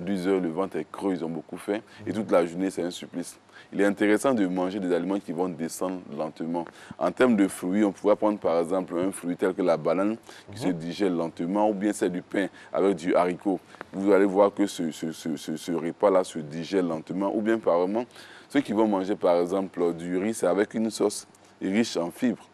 10h, le ventre est creux, ils ont beaucoup faim. Et toute la journée, c'est un supplice. Il est intéressant de manger des aliments qui vont descendre lentement. En termes de fruits, on pourrait prendre par exemple un fruit tel que la banane qui se digère lentement, ou bien c'est du pain avec du haricot. Vous allez voir que ce repas-là se digère lentement. Ou bien par exemple, ceux qui vont manger par exemple du riz, c'est avec une sauce riche en fibres.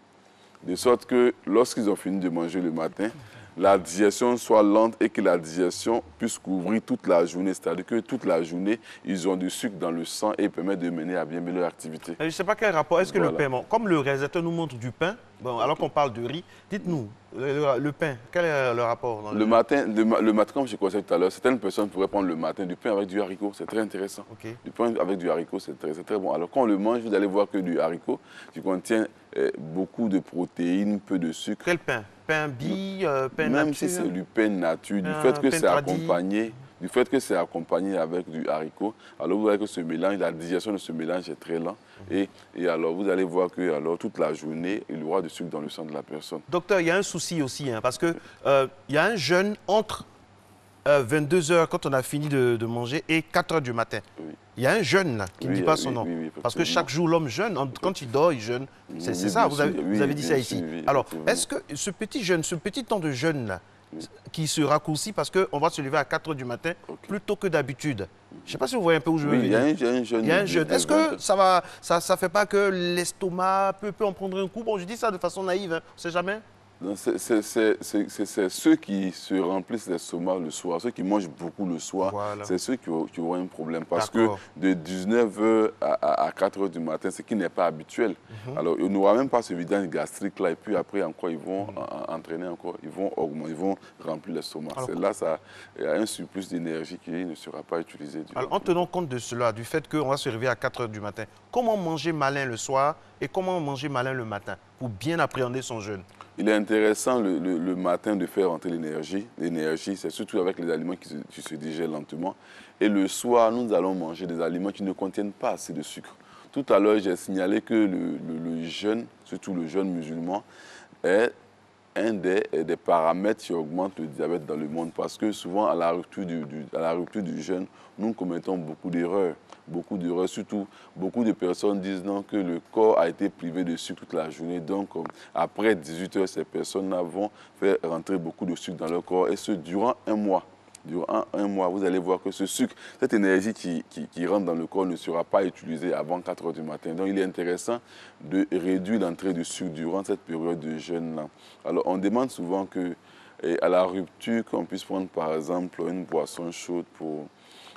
De sorte que lorsqu'ils ont fini de manger le matin, la digestion soit lente et que la digestion puisse couvrir toute la journée. C'est-à-dire que toute la journée, ils ont du sucre dans le sang et permettent de mener à bien leur activité. Je ne sais pas quel rapport. Est-ce que le pain, comme le réalisateur nous montre du pain, bon, alors qu'on parle de riz, dites-nous, le pain, quel est le rapport dans le matin, comme je conseillais tout à l'heure, certaines personnes pourraient prendre le matin du pain avec du haricot. C'est très intéressant. Du pain avec du haricot, c'est très bon. Alors quand on le mange, vous allez voir que du haricot, qui contient beaucoup de protéines, peu de sucre. Quel pain? Pain bille, pain nature? Même si c'est du pain nature, du fait que c'est accompagné. Du fait que c'est accompagné avec du haricot, alors vous voyez que ce mélange, la digestion de ce mélange est très lent. Et alors vous allez voir que alors, toute la journée, il y aura du sucre dans le sang de la personne. Docteur, il y a un souci aussi, hein, parce qu'il y a un jeûne entre 22h quand on a fini de manger et 4h du matin. Oui. Il y a un jeûne là, qui ne dit pas son nom. Parce que chaque jour, l'homme jeûne. Quand il dort, il jeûne. C'est ça, vous avez dit ça ici. Alors, est-ce que ce petit jeûne, ce petit temps de jeûne là, qui se raccourcit parce qu'on va se lever à 4h du matin plutôt que d'abitude. Je ne sais pas si vous voyez un peu où je veux venir. Il y a un jeûne. Est-ce que ça ne fait pas que l'estomac peut en prendre un coup? Bon, je dis ça de façon naïve, hein. On ne sait jamais. C'est ceux qui se remplissent l'estomac le soir, ceux qui mangent beaucoup le soir, c'est ceux qui auront un problème. Parce que de 19h à 4h du matin, ce qui n'est pas habituel. Alors, il n'aura même pas ce vidage gastrique-là. Et puis après, encore, ils vont entraîner encore, ils vont augmenter, ils vont remplir l'estomac. Là, il y a un surplus d'énergie qui ne sera pas utilisé. Alors, en tenant compte de cela, du fait qu'on va se réveiller à 4h du matin, comment manger malin le soir et comment manger malin le matin pour bien appréhender son jeûne? Il est intéressant le matin de faire rentrer l'énergie. L'énergie, c'est surtout avec les aliments qui se digèrent lentement. Et le soir, nous allons manger des aliments qui ne contiennent pas assez de sucre. Tout à l'heure, j'ai signalé que le jeûne, surtout le jeûne musulman, est un des paramètres qui augmentent le diabète dans le monde. Parce que souvent, à la rupture du jeûne, nous commettons beaucoup d'erreurs. Surtout, beaucoup de personnes disent non, que le corps a été privé de sucre toute la journée. Donc, après 18h, ces personnes-là vont faire rentrer beaucoup de sucre dans leur corps. Et ce, durant un mois. Durant un mois, vous allez voir que ce sucre, cette énergie qui rentre dans le corps ne sera pas utilisée avant 4h du matin. Donc, il est intéressant de réduire l'entrée de sucre durant cette période de jeûne-là. Alors, on demande souvent qu'à la rupture, qu'on puisse prendre, par exemple, une boisson chaude pour...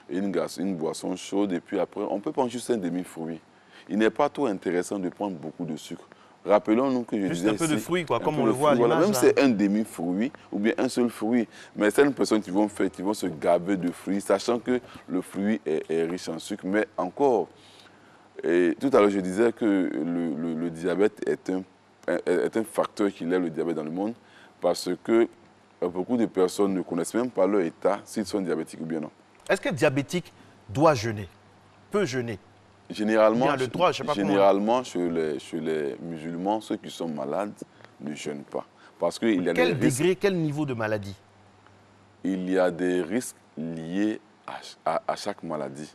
Une boisson chaude et puis après, on peut prendre juste un demi-fruit. Il n'est pas trop intéressant de prendre beaucoup de sucre. Rappelons-nous que je disais... Juste un peu de fruits, quoi, comme on le voit à l'image. Même si c'est un demi-fruit ou bien un seul fruit. Mais certaines personnes qui vont se gaver de fruits, sachant que le fruit est riche en sucre. Mais encore, tout à l'heure, je disais que le diabète est un facteur qui lève le diabète dans le monde parce que beaucoup de personnes ne connaissent même pas leur état, s'ils sont diabétiques ou bien non. Est-ce qu'un diabétique doit jeûner, peut jeûner? Généralement, chez les musulmans, ceux qui sont malades ne jeûnent pas. Parce que quel degré, quel niveau de maladie? Il y a des risques liés à chaque maladie.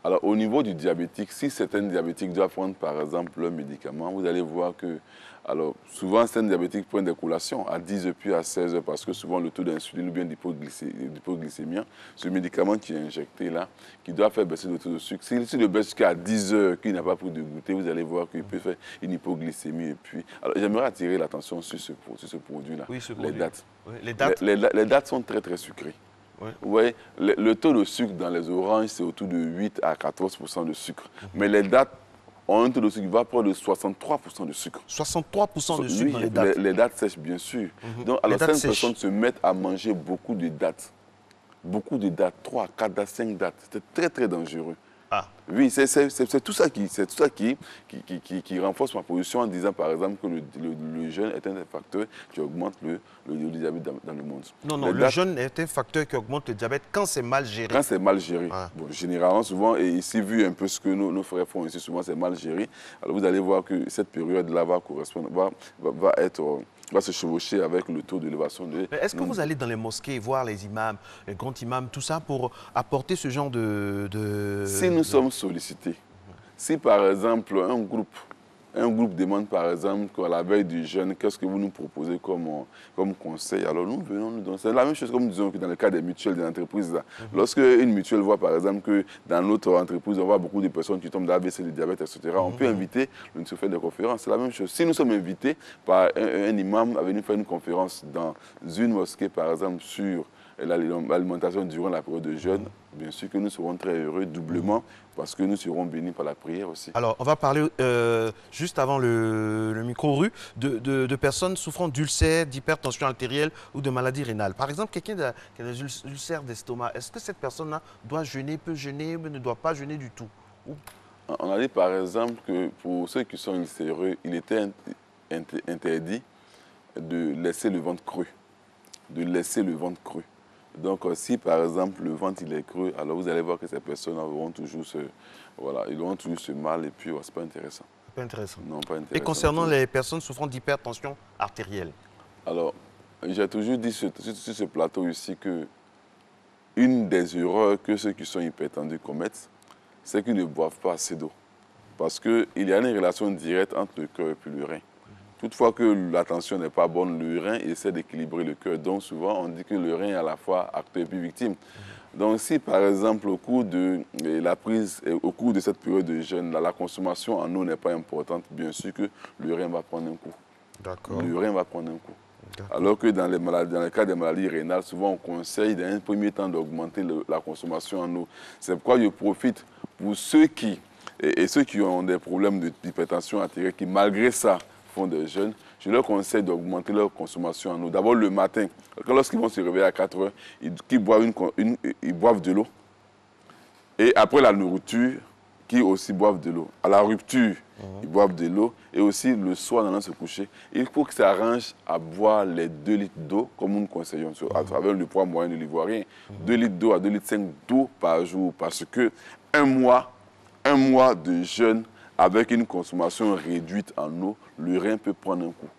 Alors, au niveau du diabétique, si certains diabétiques doivent prendre, par exemple, leur médicament, vous allez voir que, alors, souvent, certains diabétiques prennent des collations à 10h puis à 16h parce que souvent, le taux d'insuline ou bien d'hypoglycémie, ce médicament qui est injecté là, qui doit faire baisser le taux de sucre, s'il le baisse jusqu'à 10h, qu'il n'a pas pris de goûter, vous allez voir qu'il peut faire une hypoglycémie. Et puis, alors, j'aimerais attirer l'attention sur ce produit-là, oui, les dattes. Oui, les dattes. Les dattes sont très, très sucrées. Oui. Vous voyez, le taux de sucre dans les oranges, c'est autour de 8 à 14% de sucre. Mais les dattes ont un taux de sucre qui va près de 63% de sucre. 63% de sucre dans les dattes? Les dattes sèches, bien sûr. Donc, alors, certaines personnes se mettent à manger beaucoup de dattes. Beaucoup de dattes, 3, 4 dattes, 5 dates. C'est très, très dangereux. Oui, c'est tout ça qui renforce ma position en disant par exemple que le jeûne est un des facteurs qui augmente le diabète dans le monde. Non, le jeûne est un facteur qui augmente le diabète quand c'est mal géré. Quand c'est mal géré. Ah. Bon, généralement, souvent, et ici, vu un peu ce que nos frères font ici, souvent c'est mal géré. Alors vous allez voir que cette période-là va se chevaucher avec le taux d'élévation de... Est-ce que vous allez dans les mosquées voir les imams, les grands imams, tout ça pour apporter ce genre de... Si nous sommes sollicités, si par exemple un groupe demande par exemple qu'à la veille du jeûne, qu'est-ce que vous nous proposez comme conseil, alors nous venons nous donner. C'est la même chose comme nous disons que dans le cas des mutuelles, des entreprises. Lorsque une mutuelle voit par exemple que dans notre entreprise, on voit beaucoup de personnes qui tombent d'AVC, de diabète, etc., on peut inviter le faire des conférences. C'est la même chose. Si nous sommes invités par un imam à venir faire une conférence dans une mosquée, par exemple, sur l'alimentation durant la période de jeûne, bien sûr que nous serons très heureux doublement parce que nous serons bénis par la prière aussi. Alors, on va parler juste avant le micro-rue de personnes souffrant d'ulcères, d'hypertension artérielle ou de maladies rénales. Par exemple, quelqu'un qui a des ulcères d'estomac, est-ce que cette personne-là doit jeûner, peut jeûner ou ne doit pas jeûner du tout? On a dit par exemple que pour ceux qui sont ulcéreux, il était interdit de laisser le ventre creux. Donc, si par exemple le ventre il est creux, alors vous allez voir que ces personnes auront toujours ce mal et puis c'est pas intéressant. Pas intéressant. Non, pas intéressant. Et concernant les personnes souffrant d'hypertension artérielle? Alors, j'ai toujours dit sur ce plateau ici que une des erreurs que ceux qui sont hypertendus commettent, c'est qu'ils ne boivent pas assez d'eau. Parce qu'il y a une relation directe entre le cœur et puis le rein. Toutefois que la tension n'est pas bonne, le rein essaie d'équilibrer le cœur. Donc souvent, on dit que le rein est à la fois acteur et puis victime. Donc si par exemple, au cours de cette période de jeûne, la consommation en eau n'est pas importante, bien sûr que le rein va prendre un coup. D'accord. Le rein va prendre un coup. Alors que dans le cas des maladies rénales, souvent on conseille dans un premier temps d'augmenter la consommation en eau. C'est pourquoi je profite pour ceux qui ont des problèmes d'hypertension artérielle, qui malgré ça, font des jeûnes, je leur conseille d'augmenter leur consommation en eau. D'abord le matin, lorsqu'ils vont se réveiller à 4 heures, ils boivent de l'eau. Et après la nourriture, qu'ils aussi boivent de l'eau. À la rupture, ils boivent de l'eau. Et aussi le soir, en allant se coucher, il faut qu'ils s'arrangent à boire les 2 litres d'eau, comme nous conseillons, à travers le poids moyen de l'Ivoirien. 2 litres d'eau à 2,5 litres d'eau par jour. Parce que un mois de jeûne, avec une consommation réduite en eau, le rein peut prendre un coup.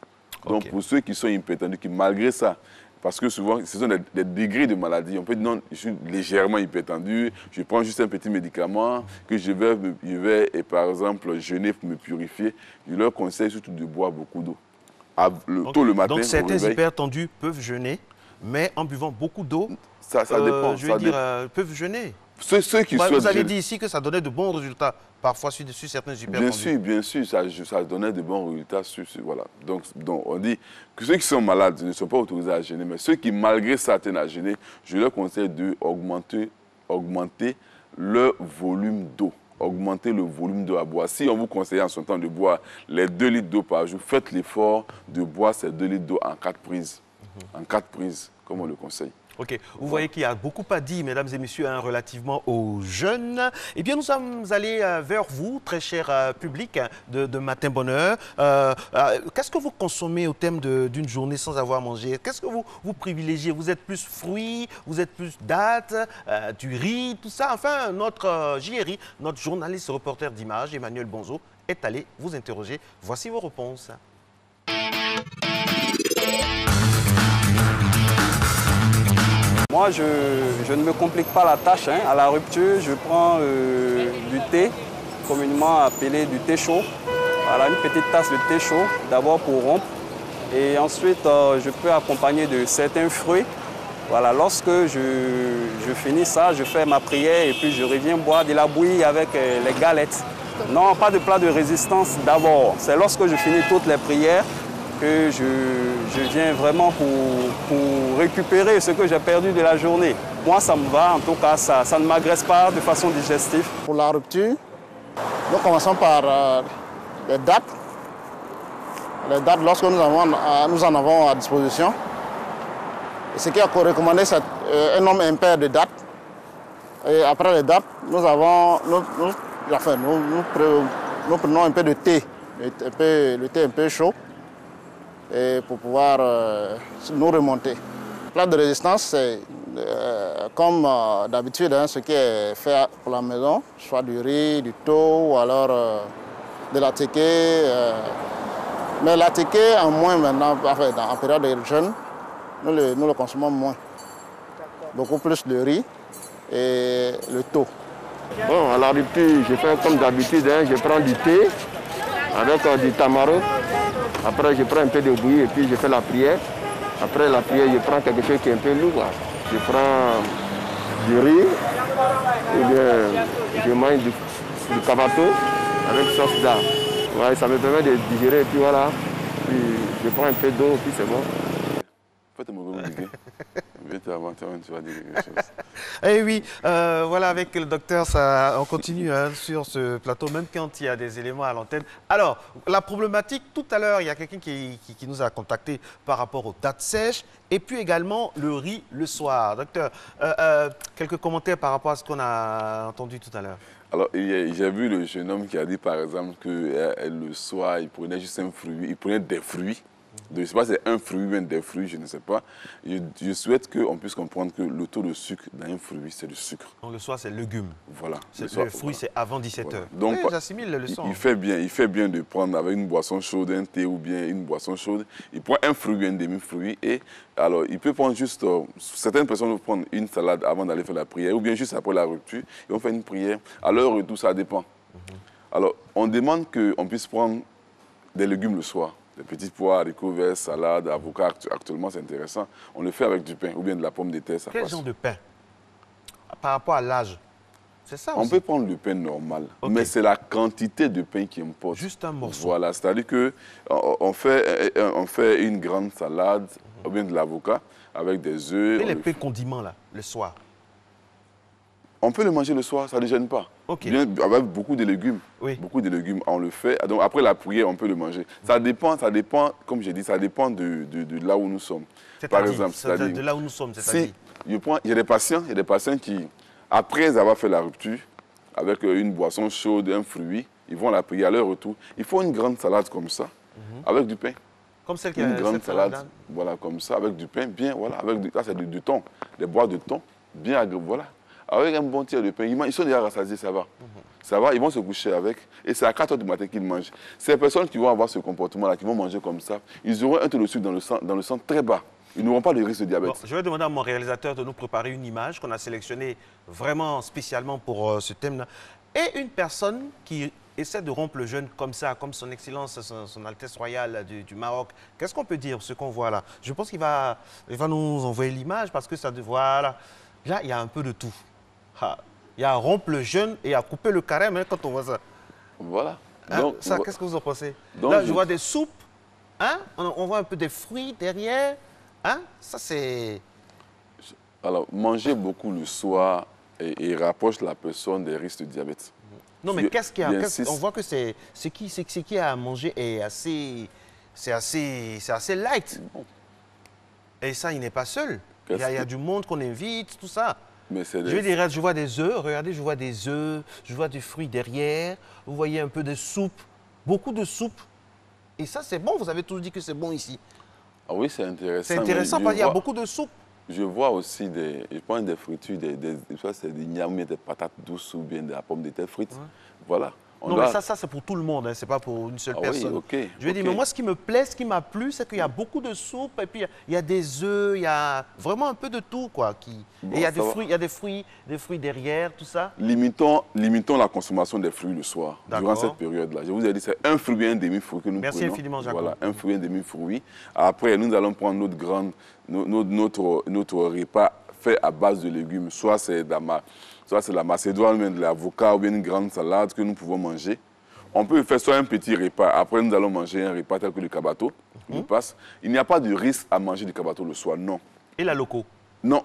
Donc pour ceux qui sont hypertendus, qui malgré ça, parce que souvent ce sont des degrés de maladie, on peut dire non, je suis légèrement hypertendu, je prends juste un petit médicament, que je vais et par exemple jeûner pour me purifier, je leur conseille surtout de boire beaucoup d'eau. Tôt le matin. Donc certains hypertendus peuvent jeûner, mais en buvant beaucoup d'eau, ça dépend. Peuvent jeûner. Vous avez dit ici que ça donnait de bons résultats, parfois sur certains hypertendus. Bien sûr, ça donnait de bons résultats. Voilà. Donc, on dit que ceux qui sont malades ne sont pas autorisés à jeûner, mais ceux qui, malgré ça, tiennent à jeûner, je leur conseille d'augmenter leur volume d'eau. Augmenter le volume d'eau à boire. Si on vous conseille en son temps de boire les 2 litres d'eau par jour, faites l'effort de boire ces 2 litres d'eau en 4 prises. En 4 prises, comme on le conseille. Ok, vous voyez qu'il y a beaucoup à dire, mesdames et messieurs, relativement aux jeunes. Eh bien, nous sommes allés vers vous, très cher public de Matin Bonheur. Qu'est-ce que vous consommez au terme d'une journée sans avoir mangé? Qu'est-ce que vous privilégiez? Vous êtes plus fruits, vous êtes plus dattes, du riz, tout ça. Enfin, notre JRI, notre journaliste reporter d'images, Emmanuel Bonzo, est allé vous interroger. Voici vos réponses. Moi, je ne me complique pas la tâche. À la rupture, je prends du thé, communément appelé du thé chaud. Voilà, une petite tasse de thé chaud, d'abord pour rompre. Et ensuite, je peux accompagner de certains fruits. Voilà, lorsque je finis ça, je fais ma prière et puis je reviens boire de la bouillie avec les galettes. Non, pas de plat de résistance d'abord. C'est lorsque je finis toutes les prières que je viens vraiment pour récupérer ce que j'ai perdu de la journée. Moi, ça me va, en tout cas, ça ne m'agresse pas de façon digestive. Pour la rupture, nous commençons par les dattes. Les dattes, lorsque nous en avons à disposition. Et ce qui est recommandé, c'est un nombre impair de dattes. Et après les dates, nous enfin, nous prenons un peu de thé, le thé un peu chaud, et pour pouvoir nous remonter. Le plat de résistance, c'est comme d'habitude, hein, ce qui est fait pour la maison, soit du riz, du thau, ou alors de la téké. Mais la téké en moins maintenant, enfin, en période de jeûne, nous le consommons moins. Beaucoup plus de riz et le thau. Bon, à la rupture, je fais comme d'habitude, hein, je prends du thé avec du tamarin. Après, je prends un peu de bouillie et puis je fais la prière. Après la prière, je prends quelque chose qui est un peu lourd. Je prends du riz, et bien, je mange du cavato avec sauce d'art. Ouais, ça me permet de digérer et puis voilà. Puis je prends un peu d'eau et puis c'est bon. Eh oui, voilà, avec le docteur, on continue hein, sur ce plateau, même quand il y a des éléments à l'antenne. Alors, la problématique, tout à l'heure, il y a quelqu'un qui nous a contacté par rapport aux dates sèches et puis également le riz le soir. Docteur, quelques commentaires par rapport à ce qu'on a entendu tout à l'heure. Alors, j'ai vu le jeune homme qui a dit, par exemple, que le soir, il prenait juste un fruit, il prenait des fruits. Je ne sais pas si c'est un fruit ou bien des fruits, je ne sais pas. Je souhaite qu'on puisse comprendre que le taux de sucre dans un fruit, c'est le sucre. Donc le soir, c'est légumes. Voilà. Le fruit, voilà. C'est avant 17h. Voilà. Donc, oui, j'assimile le leçon. Il fait bien de prendre avec une boisson chaude, un thé ou bien une boisson chaude. Il prend un fruit ou un demi-fruit et alors il peut prendre juste, certaines personnes vont prendre une salade avant d'aller faire la prière ou bien juste après la rupture. Ils vont faire une prière. À leur retour, ça dépend. Alors, on demande qu'on puisse prendre des légumes le soir. Des petits pois, haricots verts, salade, avocat, actuellement c'est intéressant. On le fait avec du pain ou bien de la pomme de terre. Quel genre de pain? Par rapport à l'âge, c'est ça aussi? On peut prendre le pain normal, mais c'est la quantité de pain qui importe. Juste un morceau. Voilà, c'est-à-dire qu'on fait une grande salade ou bien de l'avocat avec des œufs. Et les pains condiments là, le soir? On peut le manger le soir, ça ne gêne pas. Bien, avec beaucoup de légumes. Oui. Beaucoup de légumes, on le fait. Donc après la prière, on peut le manger. Ça dépend, comme j'ai dit, ça dépend de là où nous sommes. Par exemple, de là où nous sommes, c'est-à-dire? Il y a des patients qui, après avoir fait la rupture, avec une boisson chaude, un fruit, ils vont à la prière à leur retour. Il faut une grande salade comme ça, avec du pain. Comme celle qui a une grande salade, voilà, comme ça, avec du pain, bien, voilà, ça c'est du thon, des bois de thon, bien, voilà. Avec un bon tiers de pain, ils sont déjà rassasiés, ça va. Ça va, ils vont se coucher avec. Et c'est à 4 h du matin qu'ils mangent. Ces personnes qui vont avoir ce comportement-là, qui vont manger comme ça, ils auront un taux de sucre dans le sang très bas. Ils n'auront pas de risque de diabète. Bon, je vais demander à mon réalisateur de nous préparer une image qu'on a sélectionnée vraiment spécialement pour ce thème-là. Et une personne qui essaie de rompre le jeûne comme ça, comme son Excellence, son Altesse Royale du Maroc. Qu'est-ce qu'on peut dire, ce qu'on voit là? Je pense qu'il va nous envoyer l'image parce que ça, voilà. Là, il y a un peu de tout. Il y a à rompre le jeûne et à couper le carême hein, quand on voit ça. Voilà. Hein, ça, qu'est-ce que vous en pensez? Là, je vois des soupes. Hein? On voit un peu des fruits derrière. Hein? Ça, c'est... Alors, manger beaucoup le soir et rapproche la personne des risques de diabète. Non, mais qu'est-ce qu'il y a? On voit que ce qui a à manger est assez light. Et ça, il n'est pas seul. Il y a du monde qu'on invite, tout ça. Je vois des œufs, regardez, je vois des œufs, je vois du fruit derrière, vous voyez un peu de soupe, beaucoup de soupe. Et ça, c'est bon, vous avez tous dit que c'est bon ici. Ah oui, c'est intéressant. C'est intéressant parce qu'il y a beaucoup de soupe. Je vois aussi je prends des fritures, soit c'est des niamés, des patates douces ou bien de la pomme de terre frite. Voilà. Non, mais ça c'est pour tout le monde, hein. C'est pas pour une seule personne. Oui, je veux dire, mais moi, ce qui me plaît, ce qui m'a plu, c'est qu'il y a beaucoup de soupe, et puis il y a des œufs, il y a vraiment un peu de tout, quoi. Et il y a des fruits derrière, tout ça. Limitons la consommation des fruits le soir, durant cette période-là. Je vous ai dit, c'est un fruit et un demi-fruit que nous prenons. Merci infiniment, Jacob. Voilà, un fruit et un demi-fruit. Après, nous allons prendre notre repas fait à base de légumes, soit c'est la macédoine, même de l'avocat ou bien une grande salade que nous pouvons manger. On peut faire soit un petit repas, après nous allons manger un repas tel que le cabato. Il n'y a pas de risque à manger du cabato le soir, non. Et la loco? Non,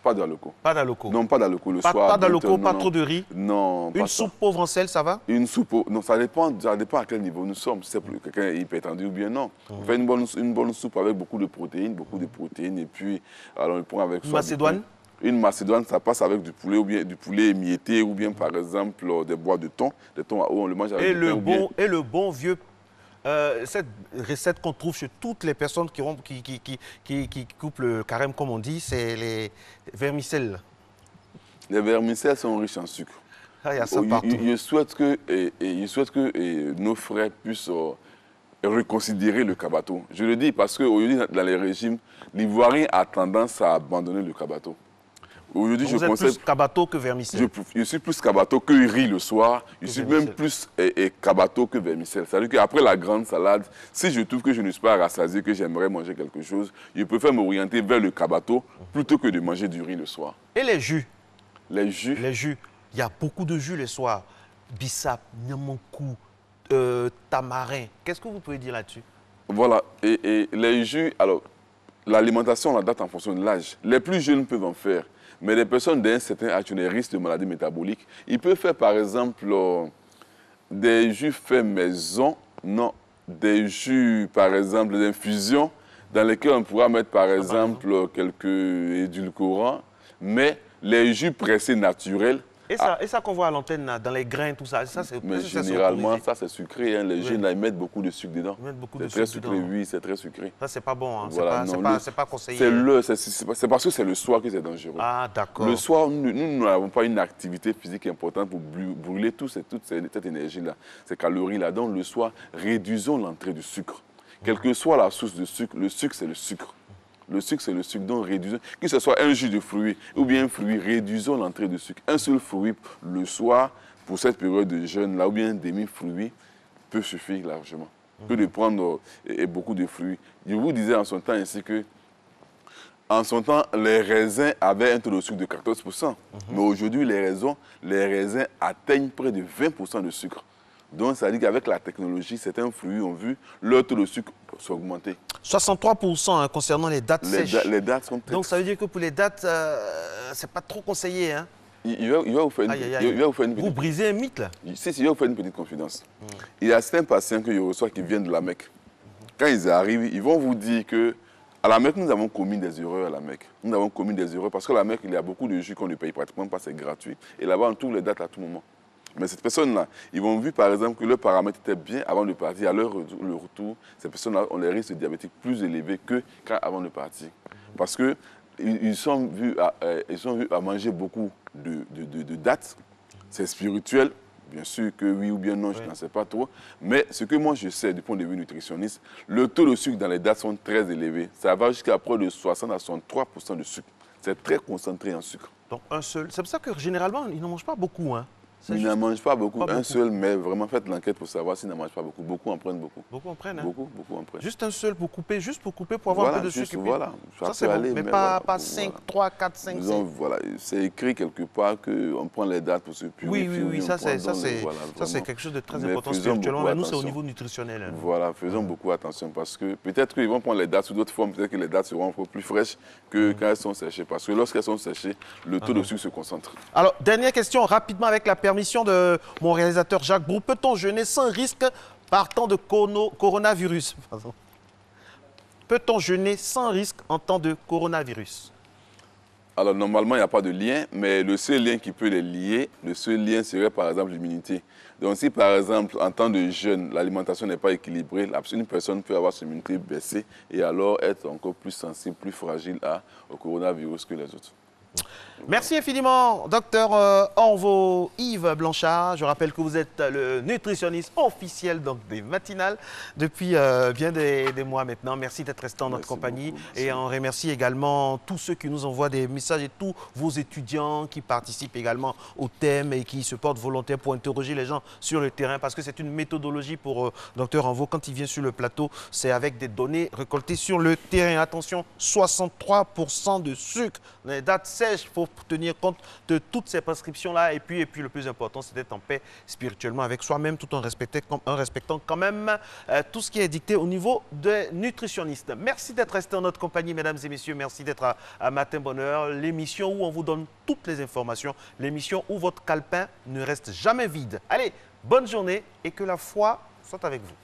pas de la loco. Pas de la loco? Non, pas de la loco le soir. Pas de la loco, pas trop de riz? Non, une soupe pauvre en sel, ça va? Une soupe, non, ça dépend à quel niveau nous sommes. Si c'est pour quelqu'un hyper tendu ou bien non. On fait une bonne soupe avec beaucoup de protéines, et puis alors on le prend avec... Macédoine? Une macédoine, ça passe avec du poulet, ou bien du poulet émietté, ou bien par exemple des bois de thon. Des thons on le mange avec et du le pain, bon Et le bon vieux, cette recette qu'on trouve chez toutes les personnes qui coupent le carême, comme on dit, c'est les vermicelles. Les vermicelles sont riches en sucre. Ah, il y a ça partout. Je souhaite que nos frères puissent reconsidérer le cabato. Je le dis parce qu'aujourd'hui, dans les régimes, l'Ivoirien a tendance à abandonner le cabato. Aujourd'hui, vous êtes plus cabato que vermicelle. Je suis plus cabato que riz le soir. Je suis même plus cabato que vermicelle. C'est-à-dire qu'après la grande salade, si je trouve que je ne suis pas rassasié, que j'aimerais manger quelque chose, je préfère m'orienter vers le cabato plutôt que de manger du riz le soir. Et les jus? Les jus? Les jus. Il y a beaucoup de jus le soir. Bissap, Niamankou, tamarin. Qu'est-ce que vous pouvez dire là-dessus? Voilà. Et les jus, alors, l'alimentation, on la date en fonction de l'âge. Les plus jeunes peuvent en faire. Mais les personnes d'un certain âge ont des risques de maladies métaboliques. Ils peuvent faire, par exemple, des jus faits maison, non, des jus, par exemple, d'infusion, dans lesquels on pourra mettre, par exemple, quelques édulcorants. Mais les jus pressés naturels. Et ça qu'on voit à l'antenne, dans les grains, tout ça, mais généralement, ça c'est sucré. Hein. Les jeunes, là, ils mettent beaucoup de sucre dedans. C'est très sucré, oui, c'est très sucré. Ça, c'est pas bon. Hein. Voilà, c'est pas conseillé. C'est parce que c'est le soir que c'est dangereux. Ah, d'accord. Le soir, nous n'avons pas une activité physique importante pour brûler toute cette énergie-là, ces calories-là. Donc, le soir, réduisons l'entrée du sucre. Quelle que soit la source de sucre, le sucre, c'est le sucre. Le sucre, c'est le sucre, donc réduisons. Que ce soit un jus de fruits ou bien un fruit, réduisons l'entrée de sucre. Un seul fruit le soir, pour cette période de jeûne, là, ou bien un demi-fruit, peut suffire largement. Que de prendre beaucoup de fruits. Je vous disais en son temps ainsi que, en son temps, les raisins avaient un taux de sucre de 14%. Mais aujourd'hui, les raisins atteignent près de 20% de sucre. Donc, ça veut dire qu'avec la technologie, certains fruits ont vu leur taux de sucre s'augmenter. 63% concernant les dates sèches. Les dates sont très... Donc, ça veut dire que pour les dates, c'est pas trop conseillé. Hein? Il va vous faire une petite... Vous brisez un mythe, là. Si, il va vous faire une petite confidence. Il y a certains patients que je reçois qui viennent de la Mecque. Quand ils arrivent, ils vont vous dire que à la Mecque, nous avons commis des erreurs à la Mecque. Nous avons commis des erreurs parce que la Mecque, il y a beaucoup de jus qu'on ne paye pratiquement pas, c'est gratuit. Et là-bas, on trouve les dates à tout moment. Mais cette personne-là, ils vont vu par exemple que leurs paramètres étaient bien avant de partir. À leur retour, ces personnes-là ont les risques diabétiques plus élevés qu'avant de partir. Parce qu'ils sont vus à manger beaucoup de dattes. C'est spirituel, bien sûr que oui ou bien non, je n'en sais pas trop. Mais ce que moi je sais du point de vue nutritionniste, le taux de sucre dans les dattes sont très élevés. Ça va jusqu'à près de 60 à 63% de sucre. C'est très concentré en sucre. Donc un seul. C'est pour ça que généralement, ils n'en mangent pas beaucoup. Hein. Ils n'en mangent pas beaucoup, un seul, mais vraiment faites l'enquête pour savoir s'ils n'en mangent pas beaucoup. Beaucoup en prennent beaucoup. Beaucoup en prennent, hein? Beaucoup en prennent. Juste un seul pour couper, pour avoir un peu de sucre. Voilà, ça c'est bon, mais pas 5, 3, 4, 5, 6. Voilà, c'est écrit quelque part qu'on prend les dates pour se purifier. Oui, ça c'est quelque chose de très important spirituellement, mais nous c'est au niveau nutritionnel. Hein. Voilà, faisons beaucoup attention parce que peut-être qu'ils vont prendre les dates sous d'autres formes, peut-être que les dates seront un peu plus fraîches que quand elles sont séchées. Parce que lorsqu'elles sont séchées, le taux de sucre se concentre. Alors, dernière question, rapidement avec la permission de mon réalisateur Jacques Brou. Peut-on jeûner sans risque partant de coronavirus? Peut-on jeûner sans risque en temps de coronavirus? Alors, normalement, il n'y a pas de lien, mais le seul lien qui peut les lier, le seul lien serait par exemple l'immunité. Donc, si par exemple, en temps de jeûne, l'alimentation n'est pas équilibrée, une personne peut avoir son immunité baissée et alors être encore plus sensible, plus fragile au coronavirus que les autres. Merci infiniment, docteur Orvo Yves Blanchard. Je rappelle que vous êtes le nutritionniste officiel donc, des matinales depuis bien des mois maintenant. Merci d'être resté en notre compagnie. Et on remercie également tous ceux qui nous envoient des messages et tous vos étudiants qui participent également au thème et qui se portent volontaires pour interroger les gens sur le terrain parce que c'est une méthodologie pour docteur Orvo. Quand il vient sur le plateau, c'est avec des données récoltées sur le terrain. Attention, 63% de sucre dans les dates sèches. Il faut tenir compte de toutes ces prescriptions-là. Et puis le plus important, c'est d'être en paix spirituellement avec soi-même tout en respectant quand même tout ce qui est dicté au niveau des nutritionnistes. Merci d'être resté en notre compagnie, mesdames et messieurs. Merci d'être à Matin Bonheur, l'émission où on vous donne toutes les informations, l'émission où votre calepin ne reste jamais vide. Allez, bonne journée et que la foi soit avec vous.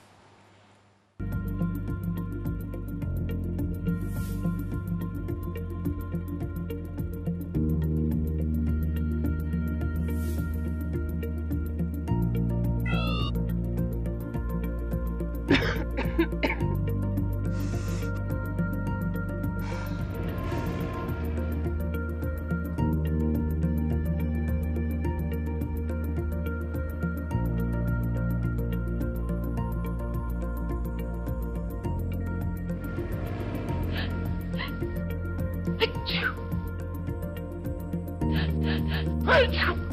Fight!